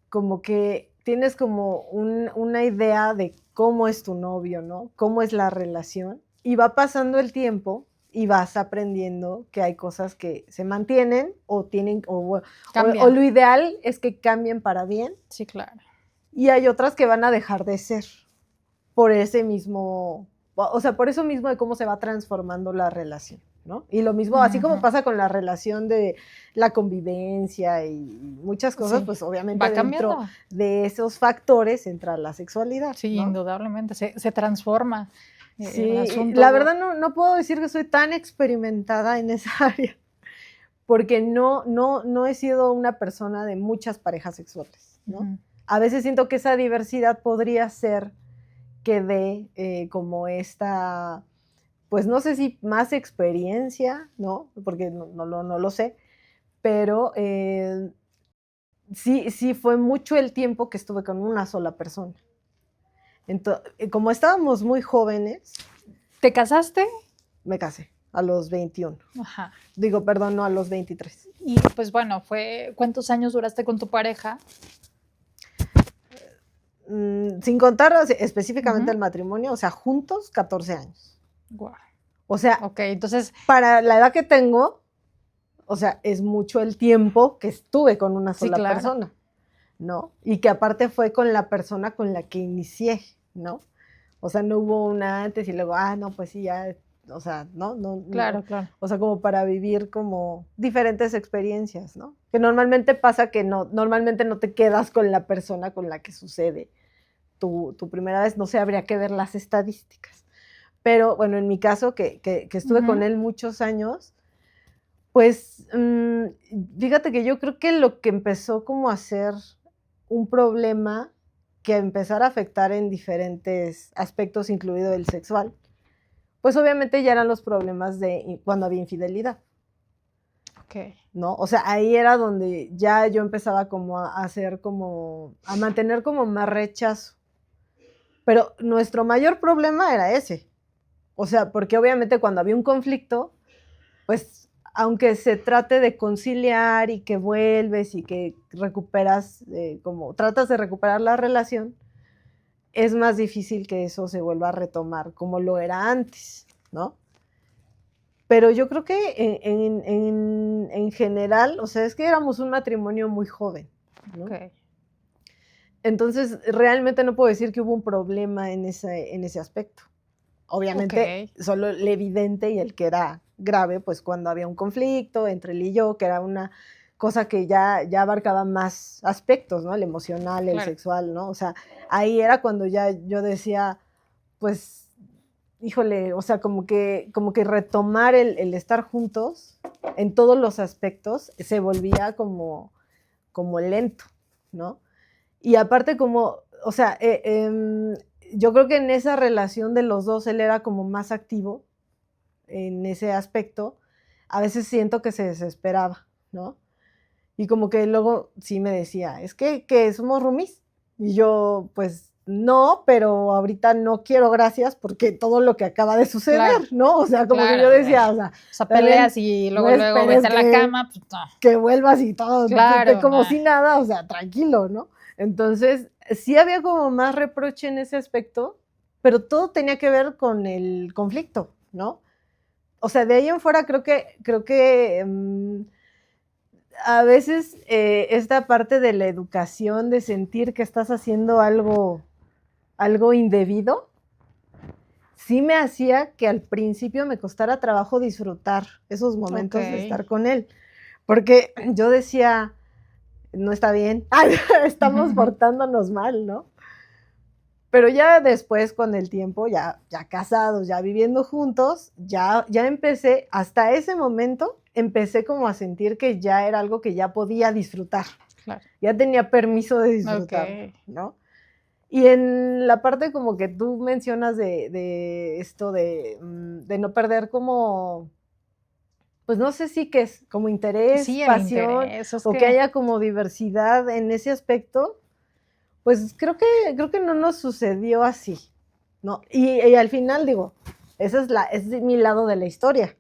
Como que tienes como una idea de cómo es tu novio, ¿no? Cómo es la relación, y va pasando el tiempo y vas aprendiendo que hay cosas que se mantienen o tienen, o Cambian. lo ideal es que cambien para bien, Sí, claro. y hay otras que van a dejar de ser por ese mismo, o sea, por eso mismo de cómo se va transformando la relación. ¿no? Y lo mismo, así como Ujú. pasa con la relación de la convivencia y muchas cosas, Sí, pues obviamente va dentro cambiando. de esos factores entra la sexualidad, Sí, ¿no? indudablemente, se transforma Sí, el y asunto. la verdad no puedo decir que soy tan experimentada en esa área, porque no he sido una persona de muchas parejas sexuales, ¿no? Ujú. A veces siento que esa diversidad podría ser que dé como esta, pues no sé si más experiencia, ¿no? Porque no lo sé, pero sí fue mucho el tiempo que estuve con una sola persona. Entonces, como estábamos muy jóvenes, ¿Te casaste? me casé a los 21. Ajá. Digo, perdón, no, a los 23. Y pues bueno, ¿cuántos años duraste con tu pareja? Sin contar específicamente Ujú. el matrimonio, o sea, juntos 14 años. Guau. O sea, Ok, entonces, para la edad que tengo, o sea, es mucho el tiempo que estuve con una sí, sola claro. persona, ¿no? Y que aparte fue con la persona con la que inicié, ¿no? O sea, no hubo una antes y luego, no, pues sí, ya, o sea, no, Claro, claro. o sea, como para vivir como diferentes experiencias, ¿no? Que normalmente pasa que normalmente no te quedas con la persona con la que sucede tu primera vez, no sé, habría que ver las estadísticas. Pero bueno, en mi caso, que estuve con Ujú. él muchos años, pues fíjate que yo creo que lo que empezó como a ser un problema que empezara a afectar en diferentes aspectos, incluido el sexual, pues obviamente ya eran los problemas de cuando había infidelidad, Ok. ¿no? O sea, ahí era donde ya yo empezaba como a hacer como, a mantener como más rechazo. Pero nuestro mayor problema era ese. O sea, porque obviamente cuando había un conflicto, pues aunque se trate de conciliar y que vuelves y que recuperas, como tratas de recuperar la relación, es más difícil que eso se vuelva a retomar como lo era antes, ¿no? Pero yo creo que en general, o sea, es que éramos un matrimonio muy joven, ¿no? Ok. Entonces, realmente no puedo decir que hubo un problema en ese aspecto. Ok. Obviamente, solo el evidente y el que era grave, pues cuando había un conflicto entre él y yo, que era una cosa que ya abarcaba más aspectos, ¿no? El emocional, el Claro. sexual, ¿no? O sea, ahí era cuando ya yo decía, pues, híjole, o sea, como que retomar el estar juntos en todos los aspectos se volvía como lento, ¿no? Y aparte como, o sea, yo creo que en esa relación de los dos él era como más activo en ese aspecto. A veces siento que se desesperaba, ¿no? Y como que luego sí me decía, es que somos roomies. Y yo, pues no, pero ahorita no quiero gracias porque todo lo que acaba de suceder, Claro, ¿no? O sea, como que yo claro. decía, o sea, O sea, también peleas y no luego esperes vete a la cama, pues no. que vuelvas y todo esté Claro, como no. si nada, o sea, tranquilo, ¿no? Entonces, sí había como más reproche en ese aspecto, pero todo tenía que ver con el conflicto, ¿no? O sea, de ahí en fuera creo que a veces esta parte de la educación, de sentir que estás haciendo algo indebido, sí me hacía que al principio me costara trabajo disfrutar esos Ok. momentos de estar con él, porque yo decía, no está bien, Ujú, estamos ujú. portándonos mal, ¿no? Pero ya después, con el tiempo, ya casados, ya viviendo juntos, ya empecé, hasta ese momento, empecé como a sentir que ya era algo que ya podía disfrutar, Claro. ya tenía permiso de Ok. disfrutarlo, ¿no? Y en la parte como que tú mencionas de esto de no perder como, pues no sé si que es como interés, Sí, el pasión, interés, es o que que haya como diversidad en ese aspecto, pues creo que no nos sucedió así, ¿no? Y al final digo, es mi lado de la historia,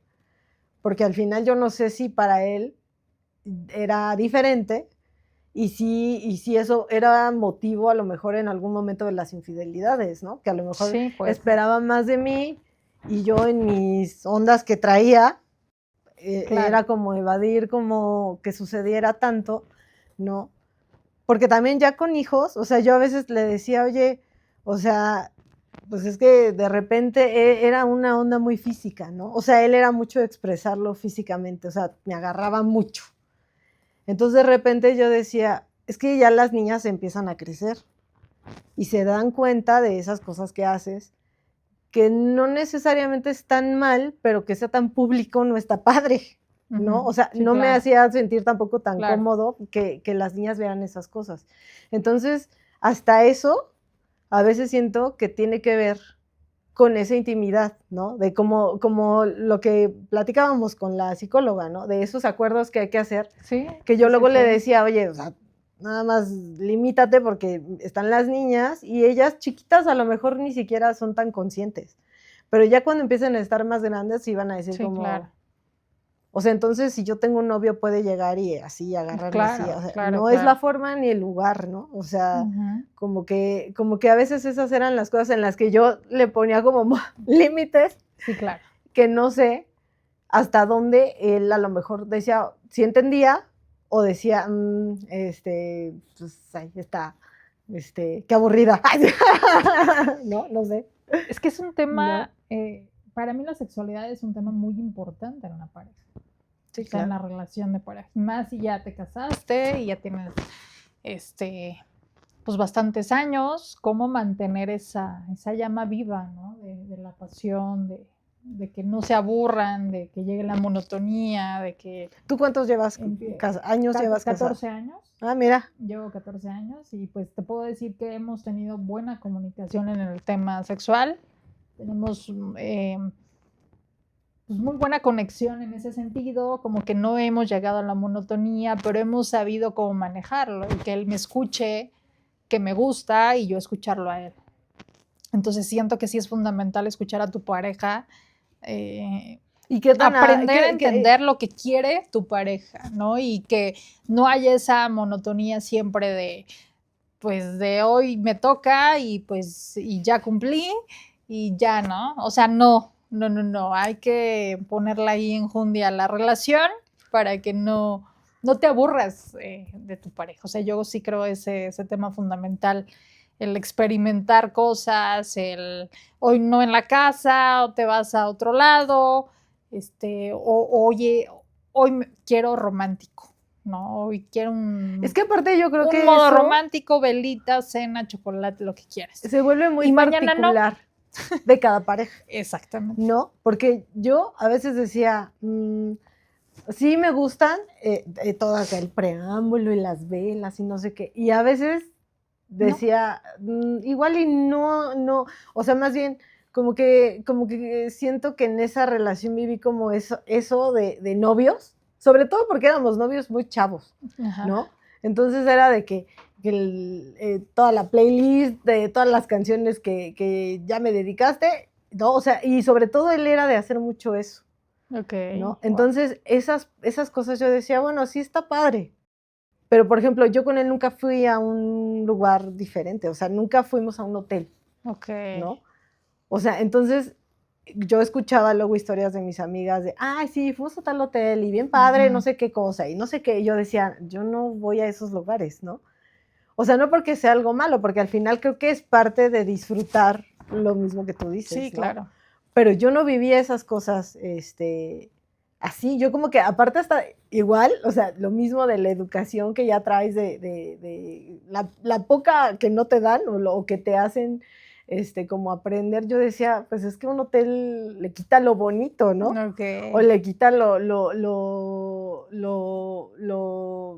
porque al final yo no sé si para él era diferente y si eso era motivo a lo mejor en algún momento de las infidelidades, ¿no? Que a lo mejor sí, pues. esperaba más de mí y yo en mis ondas que traía Claro. era como evadir como que sucediera tanto, ¿no? Porque también ya con hijos, o sea, yo a veces le decía, oye, o sea, pues es que de repente era una onda muy física, ¿no? O sea, él era mucho de expresarlo físicamente, o sea, me agarraba mucho. Entonces de repente yo decía, es que ya las niñas empiezan a crecer y se dan cuenta de esas cosas que haces, que no necesariamente están mal, pero que sea tan público no está padre, ¿no? O sea, Sí, no me claro. hacía sentir tampoco tan Claro. cómodo que las niñas vean esas cosas. Entonces, hasta eso, a veces siento que tiene que ver con esa intimidad, ¿no? De como lo que platicábamos con la psicóloga, ¿no? De esos acuerdos que hay que hacer, Sí, que yo sí, luego sí, le sí. decía, oye, o sea, nada más limítate porque están las niñas y ellas chiquitas a lo mejor ni siquiera son tan conscientes, pero ya cuando empiecen a estar más grandes sí van a decir Sí, como, claro. o sea, entonces si yo tengo un novio puede llegar y así agarrarme así, Claro, o sea, claro, no es la claro. forma ni el lugar, ¿no? O sea, Ujú. como que a veces esas eran las cosas en las que yo le ponía como límites Sí, claro. que no sé hasta dónde él a lo mejor decía, sí entendía, o decía, pues ahí está, qué aburrida. No sé. Es que es un tema, para mí la sexualidad es un tema muy importante en una pareja. Sí, O sea, en claro. la relación de pareja. Más si ya te casaste y ya tienes, pues bastantes años, cómo mantener esa llama viva, ¿no? De la pasión, de que no se aburran, de que llegue la monotonía, de que... ¿Tú cuántos años llevas 14 casada? años. Ah, mira. Llevo 14 años y pues te puedo decir que hemos tenido buena comunicación en el tema sexual. Tenemos pues muy buena conexión en ese sentido, como que no hemos llegado a la monotonía, pero hemos sabido cómo manejarlo y que él me escuche, que me gusta y yo escucharlo a él. Entonces siento que sí es fundamental escuchar a tu pareja, ¿Y qué tan aprender a entender lo que quiere tu pareja, ¿no? Y que no haya esa monotonía siempre de, pues de hoy me toca y pues y ya cumplí y ya, ¿no? O sea, no, hay que ponerla ahí enjundia a la relación para que no te aburras de tu pareja. O sea, yo sí creo ese tema fundamental, el experimentar cosas, el hoy no en la casa, o te vas a otro lado, oye, hoy quiero romántico, ¿no? Hoy quiero Es que aparte yo creo que modo eso romántico, velita, cena, chocolate, lo que quieras. se vuelve muy y mañana particular de cada pareja. Exactamente. ¿No? Porque yo a veces decía, sí me gustan todas el preámbulo y las velas y no sé qué, y a veces decía, igual y no, o sea, más bien como que siento que en esa relación viví como eso de novios, sobre todo porque éramos novios muy chavos, Ajá. ¿no? Entonces era de que toda la playlist de todas las canciones que ya me dedicaste, ¿no? O sea, y sobre todo él era de hacer mucho eso, Okay, ¿no? wow. Entonces, esas cosas yo decía, bueno, sí está padre, pero por ejemplo, yo con él nunca fui a un lugar diferente, o sea, nunca fuimos a un hotel, Okay. ¿no? O sea, entonces yo escuchaba luego historias de mis amigas de, ay, sí, fuimos a tal hotel y bien padre, no sé qué cosa, y no sé qué, y yo decía, yo no voy a esos lugares, ¿no? O sea, no porque sea algo malo, porque al final creo que es parte de disfrutar lo mismo que tú dices, Sí, ¿no? claro. Pero yo no vivía esas cosas, así, yo como que aparte hasta igual, o sea, lo mismo de la educación que ya traes de la poca que no te dan o que te hacen como aprender, yo decía, pues es que un hotel le quita lo bonito, ¿no? Okay. O le quita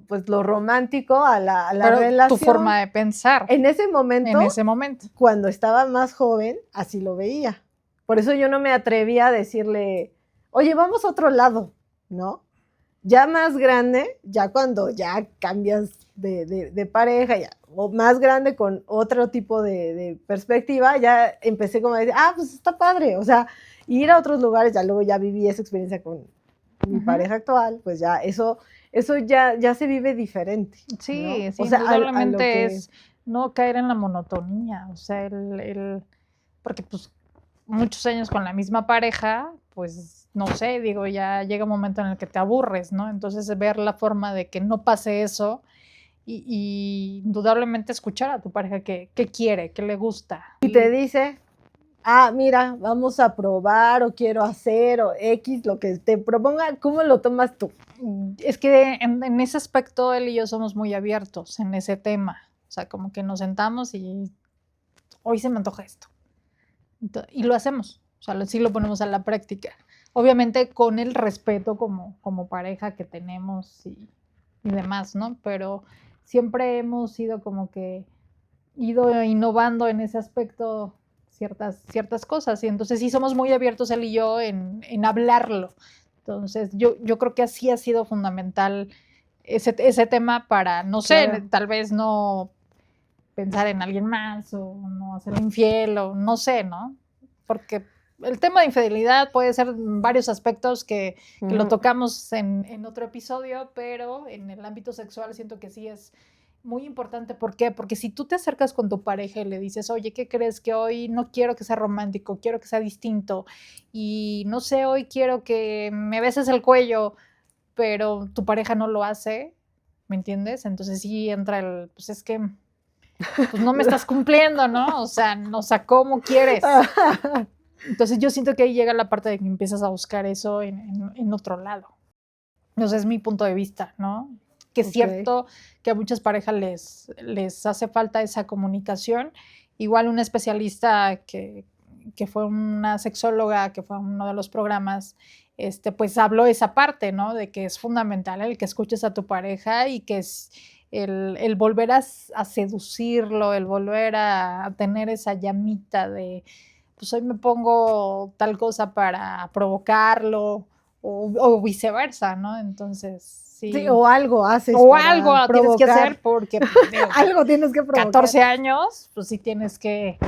pues lo romántico a la Pero relación. tu forma de pensar. En ese momento, cuando estaba más joven, así lo veía. Por eso yo no me atrevía a decirle, oye, vamos a otro lado, ¿no? Ya más grande, ya cuando ya cambias de pareja, ya, o más grande con otro tipo de perspectiva, ya empecé como a decir, pues está padre, o sea, ir a otros lugares, ya luego ya viví esa experiencia con mi pareja actual, pues ya eso ya se vive diferente. Sí, ¿no? sí, o sea, indudablemente es no caer en la monotonía, o sea, porque pues muchos años con la misma pareja, pues no sé, digo, ya llega un momento en el que te aburres, ¿no? Entonces ver la forma de que no pase eso y indudablemente escuchar a tu pareja qué quiere, qué le gusta. Y te dice, mira, vamos a probar o quiero hacer o X, lo que te proponga, ¿cómo lo tomas tú? Es que en ese aspecto él y yo somos muy abiertos en ese tema. O sea, como que nos sentamos y hoy se me antoja esto. Y lo hacemos. O sea, sí lo ponemos a la práctica. Obviamente con el respeto como pareja que tenemos y demás, ¿no? Pero siempre hemos ido como que ido innovando en ese aspecto ciertas cosas. Y entonces sí somos muy abiertos él y yo en hablarlo. Entonces yo creo que así ha sido fundamental ese tema para, no sé, Claro. tal vez no pensar en alguien más o no hacerle infiel o no sé, ¿no? Porque el tema de infidelidad puede ser varios aspectos que lo tocamos en otro episodio, pero en el ámbito sexual siento que sí es muy importante. ¿Por qué? Porque si tú te acercas con tu pareja y le dices, oye, ¿qué crees? Que hoy no quiero que sea romántico, quiero que sea distinto y no sé, hoy quiero que me beses el cuello, pero tu pareja no lo hace, ¿me entiendes? Entonces sí entra pues es que pues no me estás cumpliendo, ¿no? O sea, ¿cómo quieres? Entonces yo siento que ahí llega la parte de que empiezas a buscar eso en otro lado. Entonces es mi punto de vista, ¿no? Que es cierto que a muchas parejas les hace falta esa comunicación. Igual una especialista que fue una sexóloga, que fue uno de los programas, pues habló esa parte, ¿no? De que es fundamental el que escuches a tu pareja y que es el volver a seducirlo, el volver a tener esa llamita de, pues hoy me pongo tal cosa para provocarlo o viceversa, ¿no? Entonces, sí. O algo haces. O algo tienes que hacer porque algo tienes que provocar. 14 años, pues sí tienes que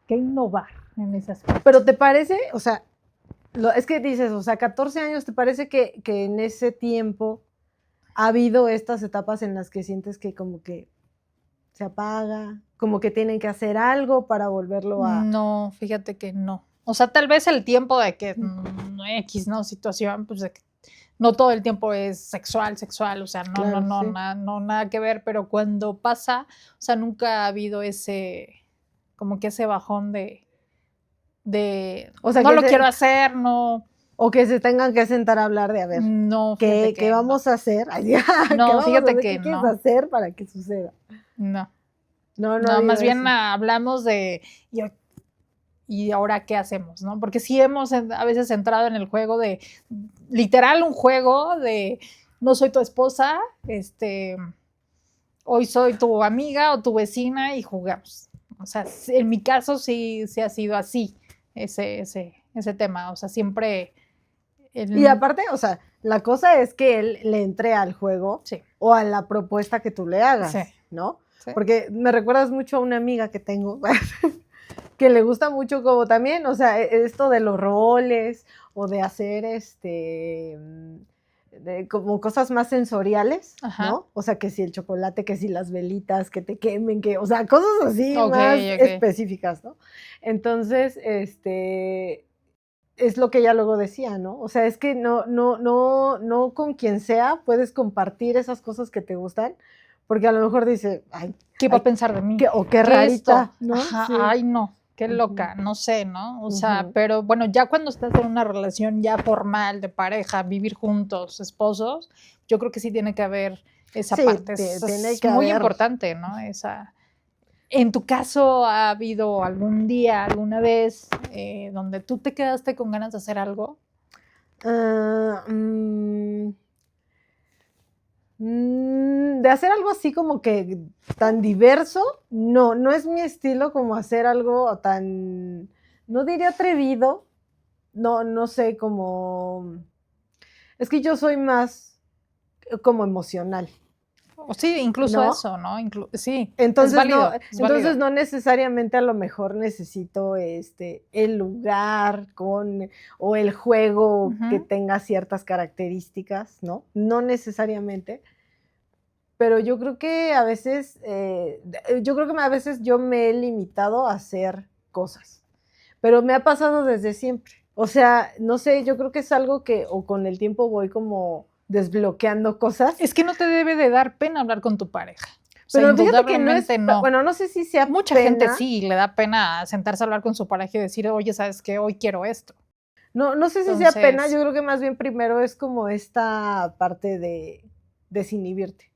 innovar en ese aspecto. Pero ¿te parece? O sea, es que dices, o sea, 14 años, ¿te parece que en ese tiempo ha habido estas etapas en las que sientes que como que se apaga, como que tienen que hacer algo para volverlo a... No, fíjate que no. O sea, tal vez el tiempo de que X, ¿no? Situación, pues de que no todo el tiempo es sexual, o sea, no, claro, sí. Nada que ver, pero cuando pasa, o sea, nunca ha habido como que ese bajón de o sea, no lo quiero hacer, no... O que se tengan que sentar a hablar de, a ver, no, ¿qué vamos a hacer? No, fíjate que ¿Qué quieres hacer para que suceda? No, más bien hablamos de, ¿y ahora qué hacemos? ¿No? Porque sí hemos a veces entrado en el juego de, literal un juego de, no soy tu esposa, hoy soy tu amiga o tu vecina y jugamos. O sea, en mi caso sí ha sido así, ese tema, o sea, siempre... Y aparte, o sea, la cosa es que él le entre al juego, sí, o a la propuesta que tú le hagas, sí, ¿no? Sí. Porque me recuerdas mucho a una amiga que tengo, que le gusta mucho como también, o sea, esto de los roles, o de hacer como cosas más sensoriales, ajá, ¿no? O sea, que si el chocolate, que si las velitas, que te quemen, o sea, cosas así más específicas, ¿no? Entonces, es lo que ella luego decía, ¿no? O sea, es que no con quien sea puedes compartir esas cosas que te gustan, porque a lo mejor dice, ay, ¿qué va a pensar de mí? O qué rarita, esto? ¿No? Ajá, sí. Ay, no, qué loca, no sé, ¿no? O sea, pero bueno, ya cuando estás en una relación ya formal de pareja, vivir juntos, esposos, yo creo que sí tiene que haber esa parte, es muy importante, ¿no? ¿En tu caso ha habido algún día, alguna vez, donde tú te quedaste con ganas de hacer algo? De hacer algo así como que tan diverso, no es mi estilo como hacer algo tan, no diría atrevido, no sé, como, es que yo soy más como emocional. Sí, incluso, ¿no? Eso, ¿no? Sí, entonces, es válido, entonces no necesariamente a lo mejor necesito el lugar o el juego que tenga ciertas características, ¿no? No necesariamente, pero yo creo que a veces, yo me he limitado a hacer cosas, pero me ha pasado desde siempre. O sea, no sé, yo creo que es algo que o con el tiempo voy como desbloqueando cosas. Es que no te debe de dar pena hablar con tu pareja. O sea, Pero fíjate que no es, indudablemente no. bueno, no sé si sea Mucha pena. gente sí le da pena sentarse a hablar con su pareja y decir, oye, ¿sabes qué? Hoy quiero esto. No sé si Entonces, sea pena, yo creo que más bien primero es como esta parte de desinhibirte,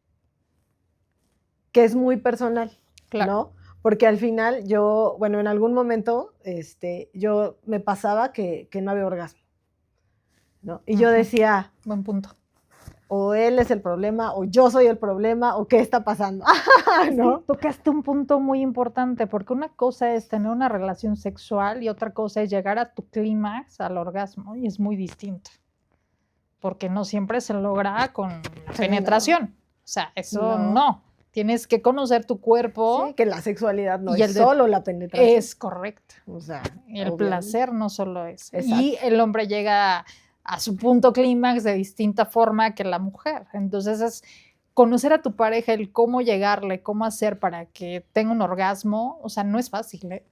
que es muy personal, claro. ¿no? Porque al final yo, bueno, en algún momento, yo me pasaba que no había orgasmo, ¿no? Y yo Ujú. decía, Buen punto. o él es el problema, o yo soy el problema, o qué está pasando, ¿no? Sí, tocaste un punto muy importante, porque una cosa es tener una relación sexual y otra cosa es llegar a tu clímax, al orgasmo, y es muy distinto, porque no siempre se logra con la Sí, penetración. O sea, eso No. no. Tienes que conocer tu cuerpo Sí, que la sexualidad no y es el de- solo la penetración. es correcto. O sea, El obviamente. placer no solo es. Exacto. Y el hombre llega a su punto clímax de distinta forma que la mujer. Entonces es conocer a tu pareja, el cómo llegarle, cómo hacer para que tenga un orgasmo, o sea, no es fácil, ¿eh?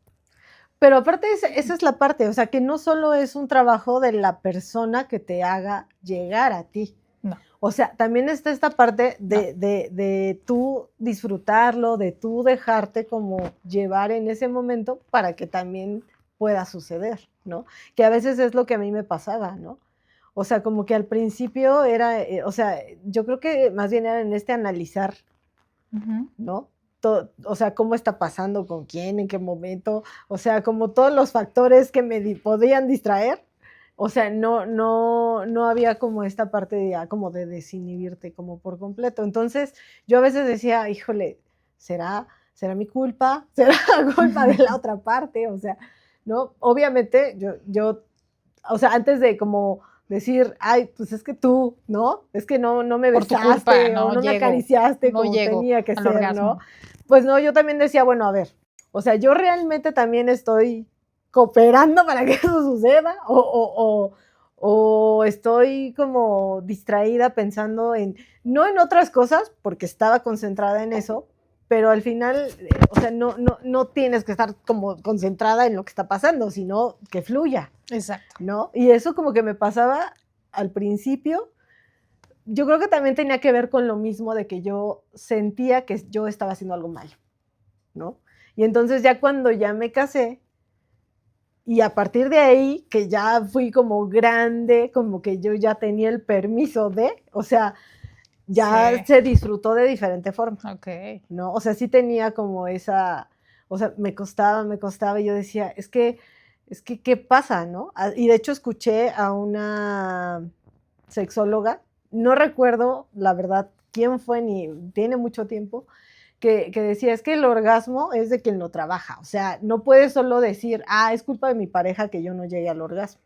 Pero aparte esa es la parte, o sea, que no solo es un trabajo de la persona que te haga llegar a ti. No. O sea, también está esta parte de tú disfrutarlo, de tú dejarte como llevar en ese momento para que también pueda suceder, ¿no? Que a veces es lo que a mí me pasaba, ¿no? O sea, como que al principio era, o sea, yo creo que más bien era en analizar, Ujú. ¿no? O sea, cómo está pasando, con quién, en qué momento, o sea, como todos los factores que me podían distraer, o sea, no había como esta parte de, como de desinhibirte como por completo. Entonces, yo a veces decía, híjole, ¿será mi culpa? ¿Será culpa de la otra parte? O sea, ¿no? Obviamente, yo, o sea, antes de como decir, ay, pues es que tú, ¿no? Es que no me Por tu besaste culpa, o no no me llego, acariciaste no como llego tenía que al ser, ¿no? orgasmo. Pues no, yo también decía, bueno, a ver, o sea, yo realmente también estoy cooperando para que eso suceda o estoy como distraída pensando no en otras cosas, porque estaba concentrada en eso, pero al final, o sea, no tienes que estar como concentrada en lo que está pasando, sino que fluya, Exacto. ¿no? Y eso como que me pasaba al principio. Yo creo que también tenía que ver con lo mismo de que yo sentía que yo estaba haciendo algo malo, ¿no? Y entonces ya cuando ya me casé, y a partir de ahí, que ya fui como grande, como que yo ya tenía el permiso o sea, ya Sí. se disfrutó de diferente forma, Ok. ¿no? O sea, sí tenía como esa, o sea, me costaba, y yo decía, es que, ¿qué pasa, no? Y de hecho escuché a una sexóloga, no recuerdo la verdad quién fue, ni tiene mucho tiempo, que decía, es que el orgasmo es de quien lo trabaja, o sea, no puedes solo decir, es culpa de mi pareja que yo no llegue al orgasmo,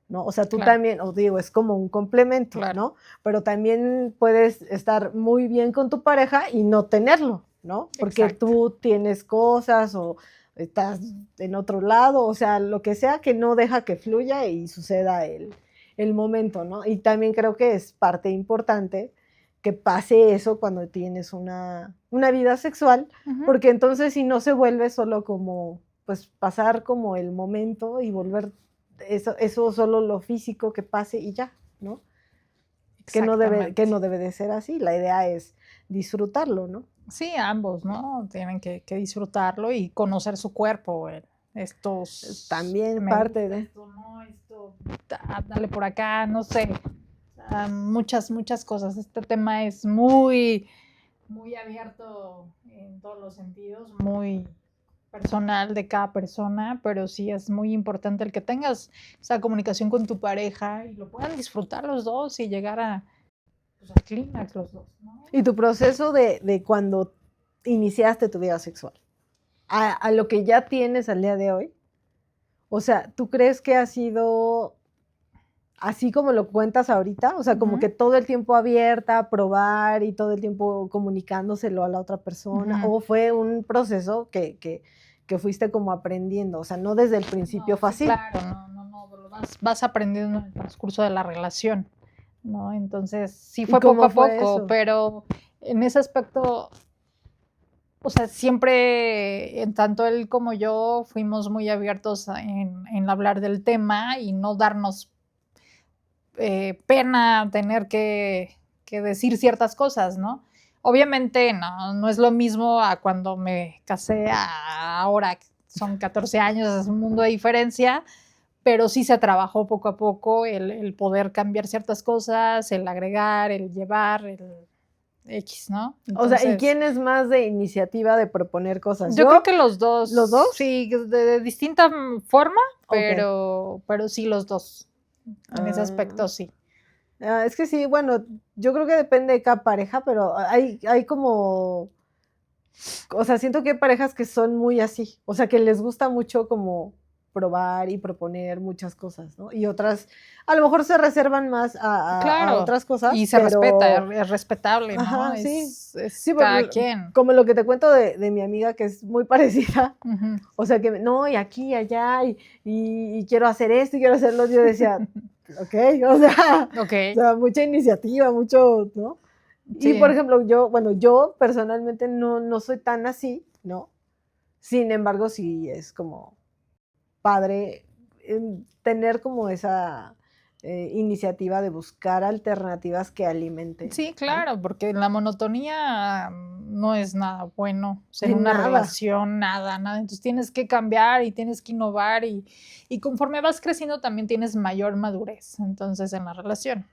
¿no? O sea, tú Claro. también, os digo, es como un complemento, Claro. ¿no? Pero también puedes estar muy bien con tu pareja y no tenerlo, ¿no? Porque Exacto. tú tienes cosas o estás en otro lado, o sea, lo que sea que no deja que fluya y suceda el momento, ¿no? Y también creo que es parte importante que pase eso cuando tienes una vida sexual, Ujú. porque entonces si no se vuelve solo como, pues pasar como el momento y volver eso solo lo físico que pase y ya, ¿no? Que no debe de ser así, la idea es disfrutarlo, ¿no? Sí, ambos, ¿no? Tienen que disfrutarlo y conocer su cuerpo. También me parte gusta de... esto, no, esto, dale por acá, no sé. Muchas cosas. Este tema es muy, muy abierto en todos los sentidos, muy personal de cada persona, pero sí es muy importante el que tengas esa comunicación con tu pareja y lo puedan disfrutar los dos y llegar a, pues, al clímax los dos, ¿no? Y tu proceso de cuando iniciaste tu vida sexual, a lo que ya tienes al día de hoy, o sea, ¿tú crees que ha sido así como lo cuentas ahorita? O sea, como que todo el tiempo abierta a probar y todo el tiempo comunicándoselo a la otra persona, o fue un proceso que fuiste como aprendiendo, o sea, no desde el principio No, fue sí, así. claro, no, vas aprendiendo en el transcurso de la relación, ¿no? Entonces, sí fue poco a fue poco, eso? pero en ese aspecto, o sea, siempre, en tanto él como yo, fuimos muy abiertos en hablar del tema y no darnos pena tener que decir ciertas cosas, ¿no? Obviamente no es lo mismo a cuando me casé a ahora, son 14 años, es un mundo de diferencia, pero sí se trabajó poco a poco el poder cambiar ciertas cosas, el agregar, el llevar, el X, ¿no? O sea, ¿y Entonces, quién es más de iniciativa de proponer cosas? yo creo que los dos. ¿Los dos? Sí, de distinta forma, Ok. pero sí los dos. En ese aspecto sí. Es que sí, bueno, yo creo que depende de cada pareja, pero hay como, o sea, siento que hay parejas que son muy así, o sea, que les gusta mucho como probar y proponer muchas cosas, ¿no? Y otras, a lo mejor se reservan más a Claro. otras cosas. Y se respeta, es respetable, ¿no? Ajá, sí. Es Sí, cada porque quien. como lo que te cuento de mi amiga, que es muy parecida, Ujú. o sea, que no, y aquí, y allá, y quiero hacer esto, y quiero hacerlo, yo decía, ok, o sea, Ok. mucha iniciativa, mucho, ¿no? Y Sí. por ejemplo, yo personalmente no soy tan así, ¿no? Sin embargo, sí es como padre tener como esa iniciativa de buscar alternativas que alimenten. Sí, ¿no? claro, porque la monotonía no es nada bueno, o sea, en En una nada. relación, nada. Entonces tienes que cambiar y tienes que innovar y conforme vas creciendo también tienes mayor madurez, entonces, en la relación.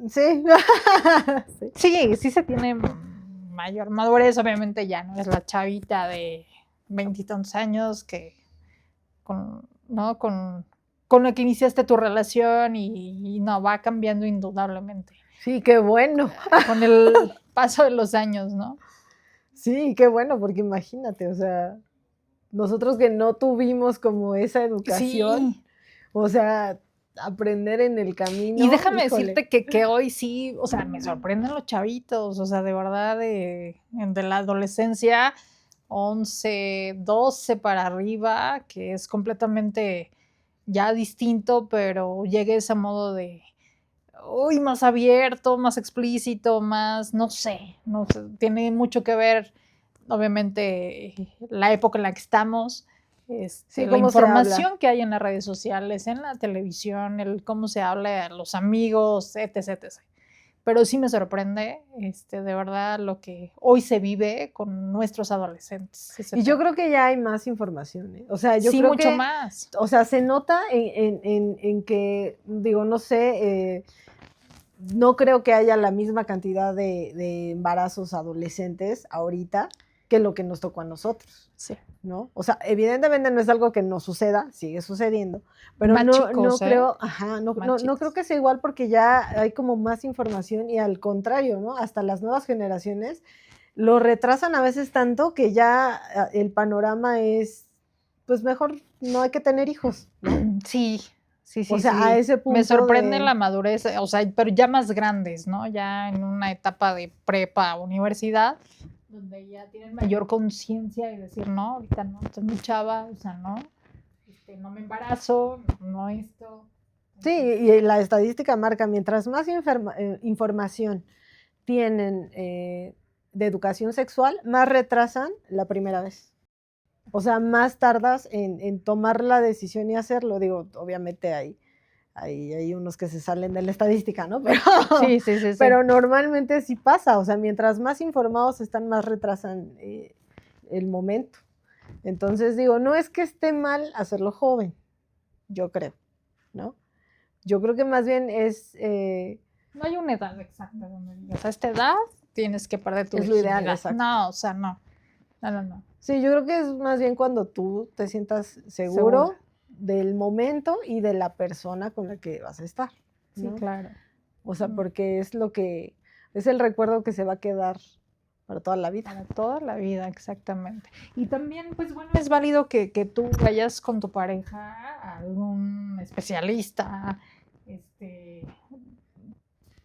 Sí. Sí. Sí se tiene mayor madurez, obviamente ya no es la chavita de 20 y tantos años que ¿no? con la que iniciaste tu relación y no, va cambiando indudablemente. Sí, qué bueno. Con el paso de los años, ¿no? Sí, qué bueno, porque imagínate, o sea, nosotros que no tuvimos como esa educación, Sí. o sea, aprender en el camino. Y déjame híjole. decirte que hoy sí, o sea, me sorprenden los chavitos, o sea, de verdad, de la adolescencia, 11, 12 para arriba, que es completamente ya distinto, pero llegue ese modo de, uy, más abierto, más explícito, más, no sé, tiene mucho que ver, obviamente, la época en la que estamos, Sí, la cómo se habla. información que hay en las redes sociales, en la televisión, el cómo se habla a los amigos, etc, etc. Pero sí me sorprende, de verdad, lo que hoy se vive con nuestros adolescentes. Y yo creo que ya hay más información, ¿eh? O sea, yo sí, creo mucho que, más. o sea, se nota en que, digo, no sé, no creo que haya la misma cantidad de embarazos adolescentes ahorita que lo que nos tocó a nosotros. Sí. ¿No? O sea, evidentemente no es algo que no suceda, sigue sucediendo, pero Más no chicos, creo, no creo que sea igual porque ya hay como más información y al contrario, ¿no? Hasta las nuevas generaciones lo retrasan a veces tanto que ya el panorama es, pues mejor no hay que tener hijos, ¿no? Sí. O sea, a ese punto me sorprende la madurez, o sea, pero ya más grandes, ¿no? Ya en una etapa de prepa, universidad, donde ya tienen mayor conciencia y decir, no, ahorita no, estoy muy chava, o sea, no, no me embarazo, no esto. Sí, y la estadística marca, mientras más información tienen de educación sexual, más retrasan la primera vez. O sea, más tardas en tomar la decisión y hacerlo. Digo, obviamente hay unos que se salen de la estadística, ¿no? Pero, Sí. pero normalmente sí pasa. O sea, mientras más informados están, más retrasan el momento. Entonces digo, no es que esté mal hacerlo joven, yo creo, ¿no? Yo creo que más bien es... no hay una edad exacta donde digas, a esta edad tienes que perder tu Es lo ideal, virginidad. exacto. No, o sea, no. No. Sí, yo creo que es más bien cuando tú te sientas seguro del momento y de la persona con la que vas a estar, ¿no? Sí, claro. O sea, porque es lo que, es el recuerdo que se va a quedar para toda la vida. Para toda la vida, exactamente. Y también, pues bueno, es válido que tú vayas con tu pareja a algún especialista,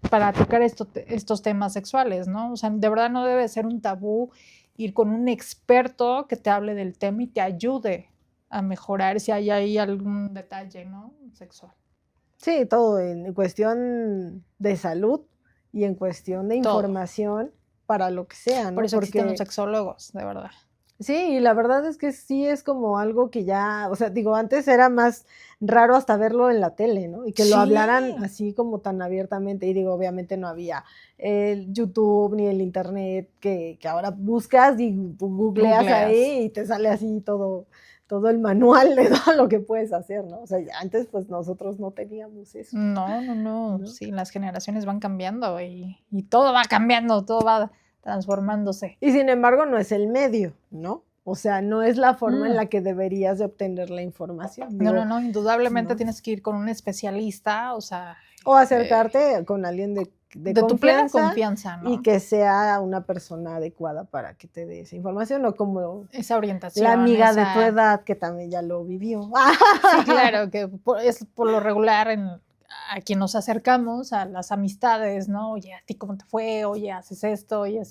para tocar estos temas sexuales, ¿no? O sea, de verdad no debe ser un tabú ir con un experto que te hable del tema y te ayude a mejorar si hay ahí algún detalle, ¿no? Sexual. Sí, todo en cuestión de salud y en cuestión de Todo. información para lo que sea, ¿no? Por eso Porque existen los sexólogos, de verdad. Sí, y la verdad es que sí es como algo que ya, o sea, digo, antes era más raro hasta verlo en la tele, ¿no? Y que lo hablaran Sí. así como tan abiertamente. Y digo, obviamente no había el YouTube ni el Internet que ahora buscas y googleas ahí y te sale así todo el manual de todo lo que puedes hacer, ¿no? O sea, antes pues nosotros no teníamos eso. No. Sí, las generaciones van cambiando y todo va cambiando, todo va transformándose. Y sin embargo no es el medio, ¿no? O sea, no es la forma en la que deberías de obtener la información. Digo, No, indudablemente ¿no? tienes que ir con un especialista, o sea... O acercarte con alguien de tu plena confianza confianza, ¿no? y que sea una persona adecuada para que te dé esa información, o como esa orientación. la amiga de tu edad que también ya lo vivió. Sí, claro, que es por lo regular a quien nos acercamos, a las amistades, ¿no? Oye, ¿a ti cómo te fue? Oye, haces esto, oye,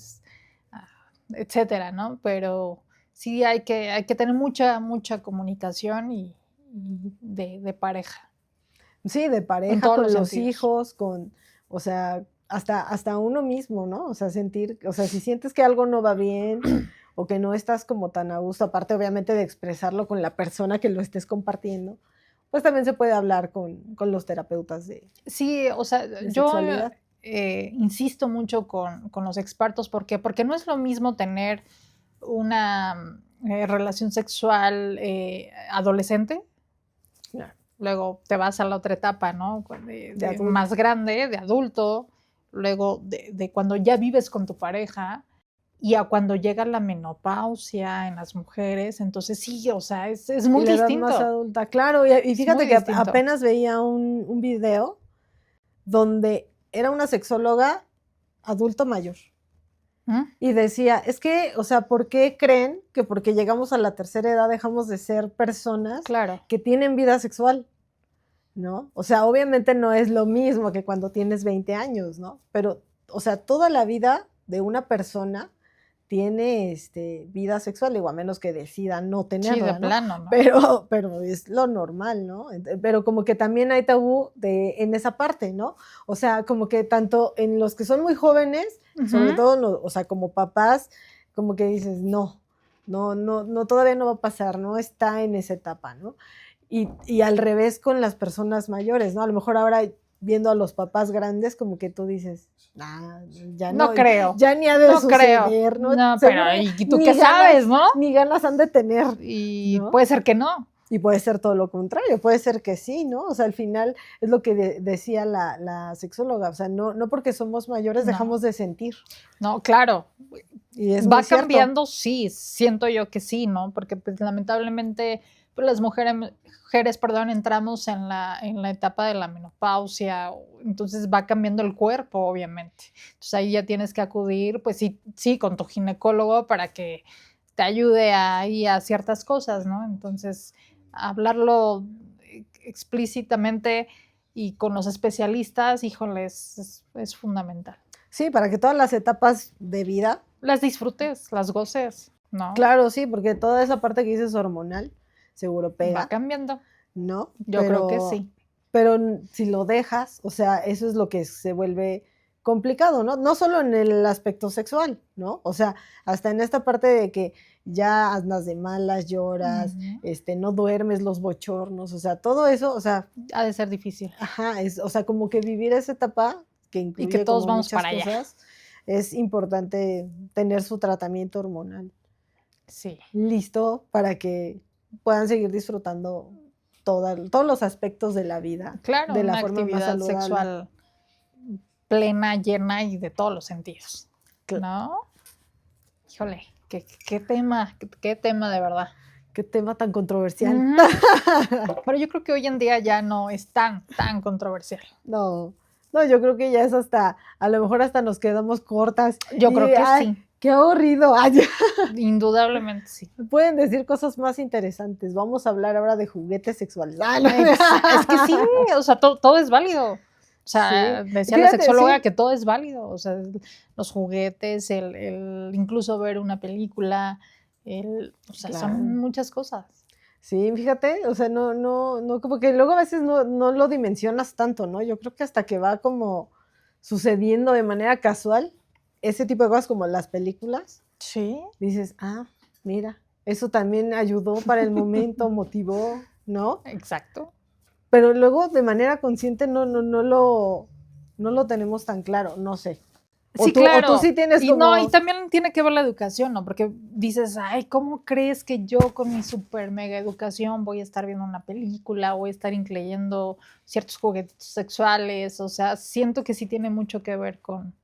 etcétera, ¿no? Pero sí hay que tener mucha comunicación y de pareja. Sí, de pareja, con los hijos, o sea, hasta uno mismo, ¿no? O sea, si sientes que algo no va bien o que no estás como tan a gusto, aparte obviamente de expresarlo con la persona que lo estés compartiendo, pues también se puede hablar con los terapeutas de Sí, o sea, yo insisto mucho con los expertos. ¿Por qué? Porque no es lo mismo tener una relación sexual adolescente. Claro. Luego te vas a la otra etapa, ¿no? De más grande, de adulto, luego de cuando ya vives con tu pareja y a cuando llega la menopausia en las mujeres. Entonces sí, o sea, es muy distinto. Más adulta, claro, y fíjate que apenas veía un video donde era una sexóloga adulto mayor. Y decía, es que, o sea, ¿por qué creen que porque llegamos a la tercera edad dejamos de ser personas que tienen vida sexual? ¿No? O sea, obviamente no es lo mismo que cuando tienes 20 años, ¿no? Pero, o sea, toda la vida de una persona tiene vida sexual, digo, a menos que decida no tenerla, sí, de ¿no? plano, ¿no? Pero es lo normal, ¿no? Pero como que también hay tabú en esa parte, ¿no? O sea, como que tanto en los que son muy jóvenes, sobre todo, o sea, como papás, como que dices, no, todavía no va a pasar, no está en esa etapa, ¿no? Y al revés con las personas mayores, ¿no? A lo mejor ahora viendo a los papás grandes, como que tú dices, ya no creo. Ya ni ha de suceder, ¿no? No, pero ¿y tú qué sabes, no? Ni ganas han de tener. Y ¿no? puede ser que no. Y puede ser todo lo contrario, puede ser que sí, ¿no? O sea, al final es lo que decía la sexóloga, o sea, no porque somos mayores dejamos de sentir. No, claro. Y es va cambiando, sí, siento yo que sí, ¿no? Porque pues lamentablemente pues, las mujeres, entramos en la etapa de la menopausia, entonces va cambiando el cuerpo, obviamente. Entonces ahí ya tienes que acudir, pues sí, con tu ginecólogo para que te ayude ahí a ciertas cosas, ¿no? Entonces, hablarlo explícitamente y con los especialistas, híjoles, es fundamental. Sí, para que todas las etapas de vida las disfrutes, las goces, ¿no? Claro, sí, porque toda esa parte que dices hormonal seguro pega. Va cambiando. ¿No? Yo creo que sí. Pero si lo dejas, o sea, eso es lo que se vuelve complicado, ¿no? No solo en el aspecto sexual, ¿no? O sea, hasta en esta parte de que ya andas de malas, lloras, no duermes, los bochornos, o sea, todo eso, o sea... Ha de ser difícil. Ajá, o sea, como que vivir esa etapa que incluye y que todos vamos muchas para cosas, allá. Es importante tener su tratamiento hormonal. Sí. Listo para que puedan seguir disfrutando todos los aspectos de la vida. Claro, de la una forma actividad más saludable. Sexual plena, llena y de todos los sentidos. ¿No? Híjole, qué tema de verdad. Qué tema tan controversial. Pero yo creo que hoy en día ya no es tan controversial. No, yo creo que ya es a lo mejor hasta nos quedamos cortas. Yo creo que sí. ¡Qué aburrido! Indudablemente sí. Pueden decir cosas más interesantes. Vamos a hablar ahora de juguetes sexuales. Es que sí, o sea, todo es válido. O sea, sí. Decía la sexóloga que todo es válido. O sea, los juguetes, el incluso ver una película, o sea, son muchas cosas. Sí, fíjate, o sea, no, como que luego a veces no lo dimensionas tanto, ¿no? Yo creo que hasta que va como sucediendo de manera casual, ese tipo de cosas como las películas. Sí. Dices, Mira, eso también ayudó para el momento, motivó, ¿no? Exacto. Pero luego de manera consciente no lo tenemos tan claro, no sé. Sí, O claro. tú sí tienes y como... no, y también tiene que ver la educación, ¿no? Porque dices, ay, ¿cómo crees que yo con mi super mega educación voy a estar viendo una película, voy a estar incluyendo ciertos juguetes sexuales? O sea, siento que sí tiene mucho que ver con,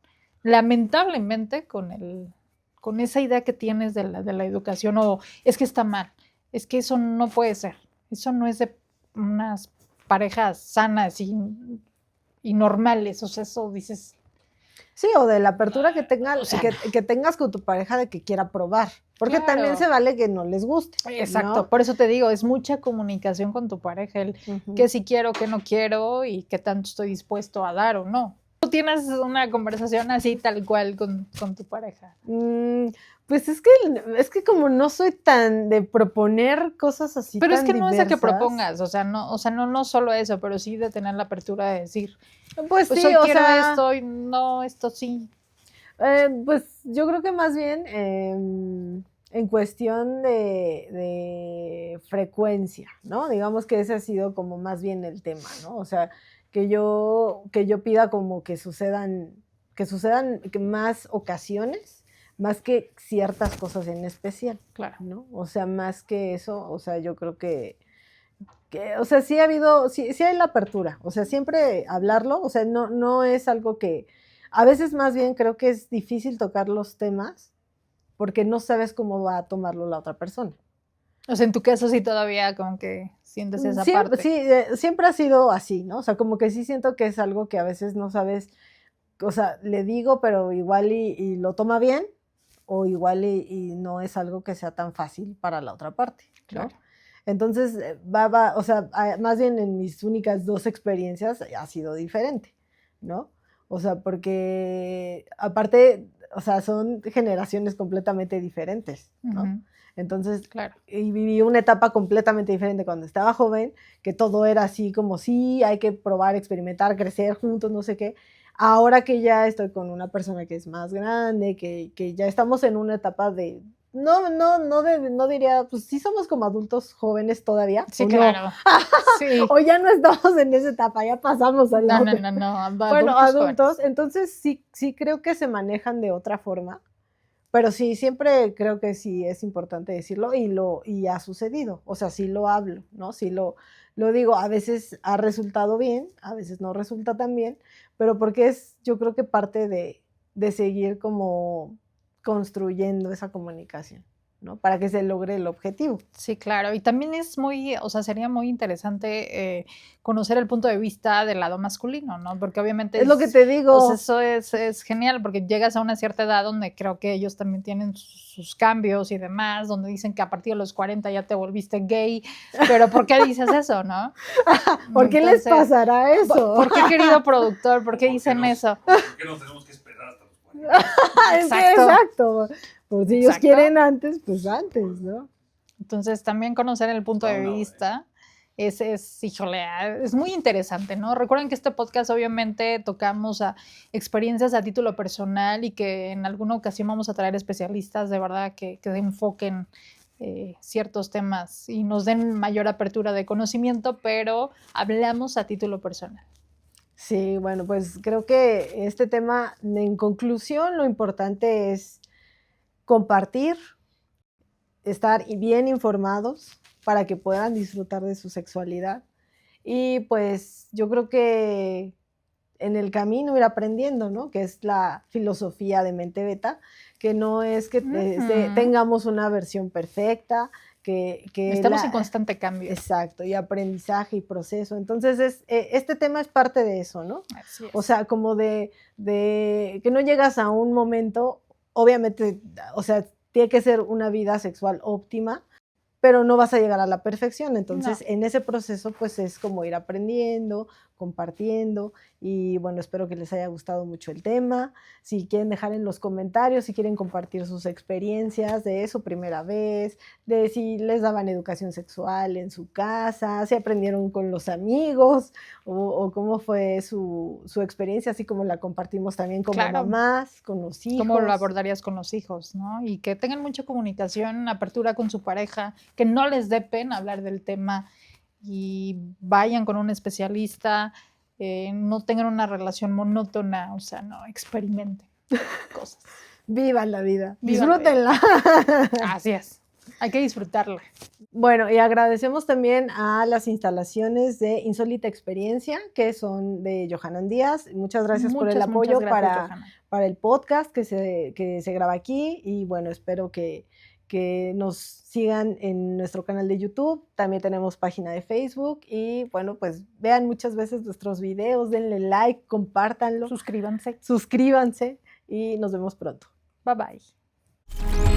lamentablemente, con esa idea que tienes de la educación, o es que está mal, es que eso no puede ser, eso no es de unas parejas sanas y normales, o sea, eso dices... Sí, o de la apertura que, O sea, que tengas con tu pareja de que quiera probar, porque claro. también se vale que no les guste. Exacto, ¿no? por eso te digo, es mucha comunicación con tu pareja, el qué sí quiero, qué no quiero y qué tanto estoy dispuesto a dar o no. ¿Tú tienes una conversación así tal cual con tu pareja? Pues es que como no soy tan de proponer cosas así Pero tan es que no es de que diversas, propongas, o sea, no solo eso, pero sí de tener la apertura de decir, pues sí, hoy o quiero sea, esto y no, esto sí. pues yo creo que más bien en cuestión de frecuencia, ¿no? Digamos que ese ha sido como más bien el tema, ¿no? O sea, que yo pida como que sucedan más ocasiones, más que ciertas cosas en especial, Claro. ¿no? O sea, más que eso, o sea, yo creo que o sea, sí ha habido, sí hay la apertura, o sea, siempre hablarlo, o sea, no es algo que, a veces más bien creo que es difícil tocar los temas porque no sabes cómo va a tomarlo la otra persona. O sea, en tu caso sí todavía como que sientes esa parte. Sí, siempre ha sido así, ¿no? O sea, como que sí siento que es algo que a veces no sabes, o sea, le digo, pero igual y lo toma bien, o igual y no es algo que sea tan fácil para la otra parte, ¿no? Claro. Entonces, o sea, más bien en mis únicas 2 experiencias ha sido diferente, ¿no? O sea, porque aparte, o sea, son generaciones completamente diferentes, ¿no? Ujú. Entonces, Claro. y viví una etapa completamente diferente cuando estaba joven, que todo era así como, sí, hay que probar, experimentar, crecer juntos, no sé qué. Ahora que ya estoy con una persona que es más grande, que ya estamos en una etapa de, no diría, pues sí somos como adultos jóvenes todavía. Sí, ¿o claro. No? Sí. O ya no estamos en esa etapa, ya pasamos a la otra. No. Bueno, adultos, Jóvenes. entonces sí creo que se manejan de otra forma, pero sí, siempre creo que sí es importante decirlo y ha sucedido, o sea, sí lo hablo, ¿no? Sí lo digo, a veces ha resultado bien, a veces no resulta tan bien, pero porque es, yo creo que parte de seguir como construyendo esa comunicación, ¿no? Para que se logre el objetivo. Sí, claro. Y también es muy, o sea, sería muy interesante conocer el punto de vista del lado masculino, ¿no? Porque obviamente Es lo que te digo. O sea, eso es genial, porque llegas a una cierta edad donde creo que ellos también tienen sus cambios y demás, donde dicen que a partir de los 40 ya te volviste gay, pero ¿por qué dices eso, no? ¿Por qué les pasará eso? ¿Por qué, querido productor? ¿Por qué dicen eso? ¿Por qué nos tenemos que esperar hasta los 40? Exacto. Por si ellos quieren antes, pues antes, ¿no? Entonces, también conocer el punto de vista híjole, es muy interesante, ¿no? Recuerden que este podcast obviamente tocamos a experiencias a título personal y que en alguna ocasión vamos a traer especialistas de verdad que enfoquen ciertos temas y nos den mayor apertura de conocimiento, pero hablamos a título personal. Sí, bueno, pues creo que este tema, en conclusión, lo importante es compartir, estar bien informados para que puedan disfrutar de su sexualidad. Y pues yo creo que en el camino ir aprendiendo, ¿no? Que es la filosofía de Mente Beta, que no es que tengamos una versión perfecta, que estamos en constante cambio. Exacto, y aprendizaje y proceso. Entonces, este tema es parte de eso, ¿no? Así es. O sea, como de que no llegas a un momento, obviamente, o sea, tiene que ser una vida sexual óptima, pero no vas a llegar a la perfección. Entonces, en ese proceso, pues es como ir aprendiendo, compartiendo y bueno, espero que les haya gustado mucho el tema. Si quieren dejar en los comentarios, si quieren compartir sus experiencias de su primera vez, de si les daban educación sexual en su casa, si aprendieron con los amigos o cómo fue su experiencia, así como la compartimos también como Claro. mamás, con los hijos. ¿Cómo lo abordarías con los hijos, no? Y que tengan mucha comunicación, apertura con su pareja, que no les dé pena hablar del tema y vayan con un especialista, no tengan una relación monótona, o sea, no, experimenten cosas. Vivan la vida, Vivan la vida. disfrútenla. Así es, hay que disfrutarla. Bueno, y agradecemos también a las instalaciones de Insólita Experiencia, que son de Johanan Díaz. Muchas gracias por el apoyo para el podcast que se graba aquí. Y bueno, espero que nos sigan en nuestro canal de YouTube. También tenemos página de Facebook. Y bueno, pues vean muchas veces nuestros videos, denle like, compártanlo. Suscríbanse. Suscríbanse y nos vemos pronto. Bye bye.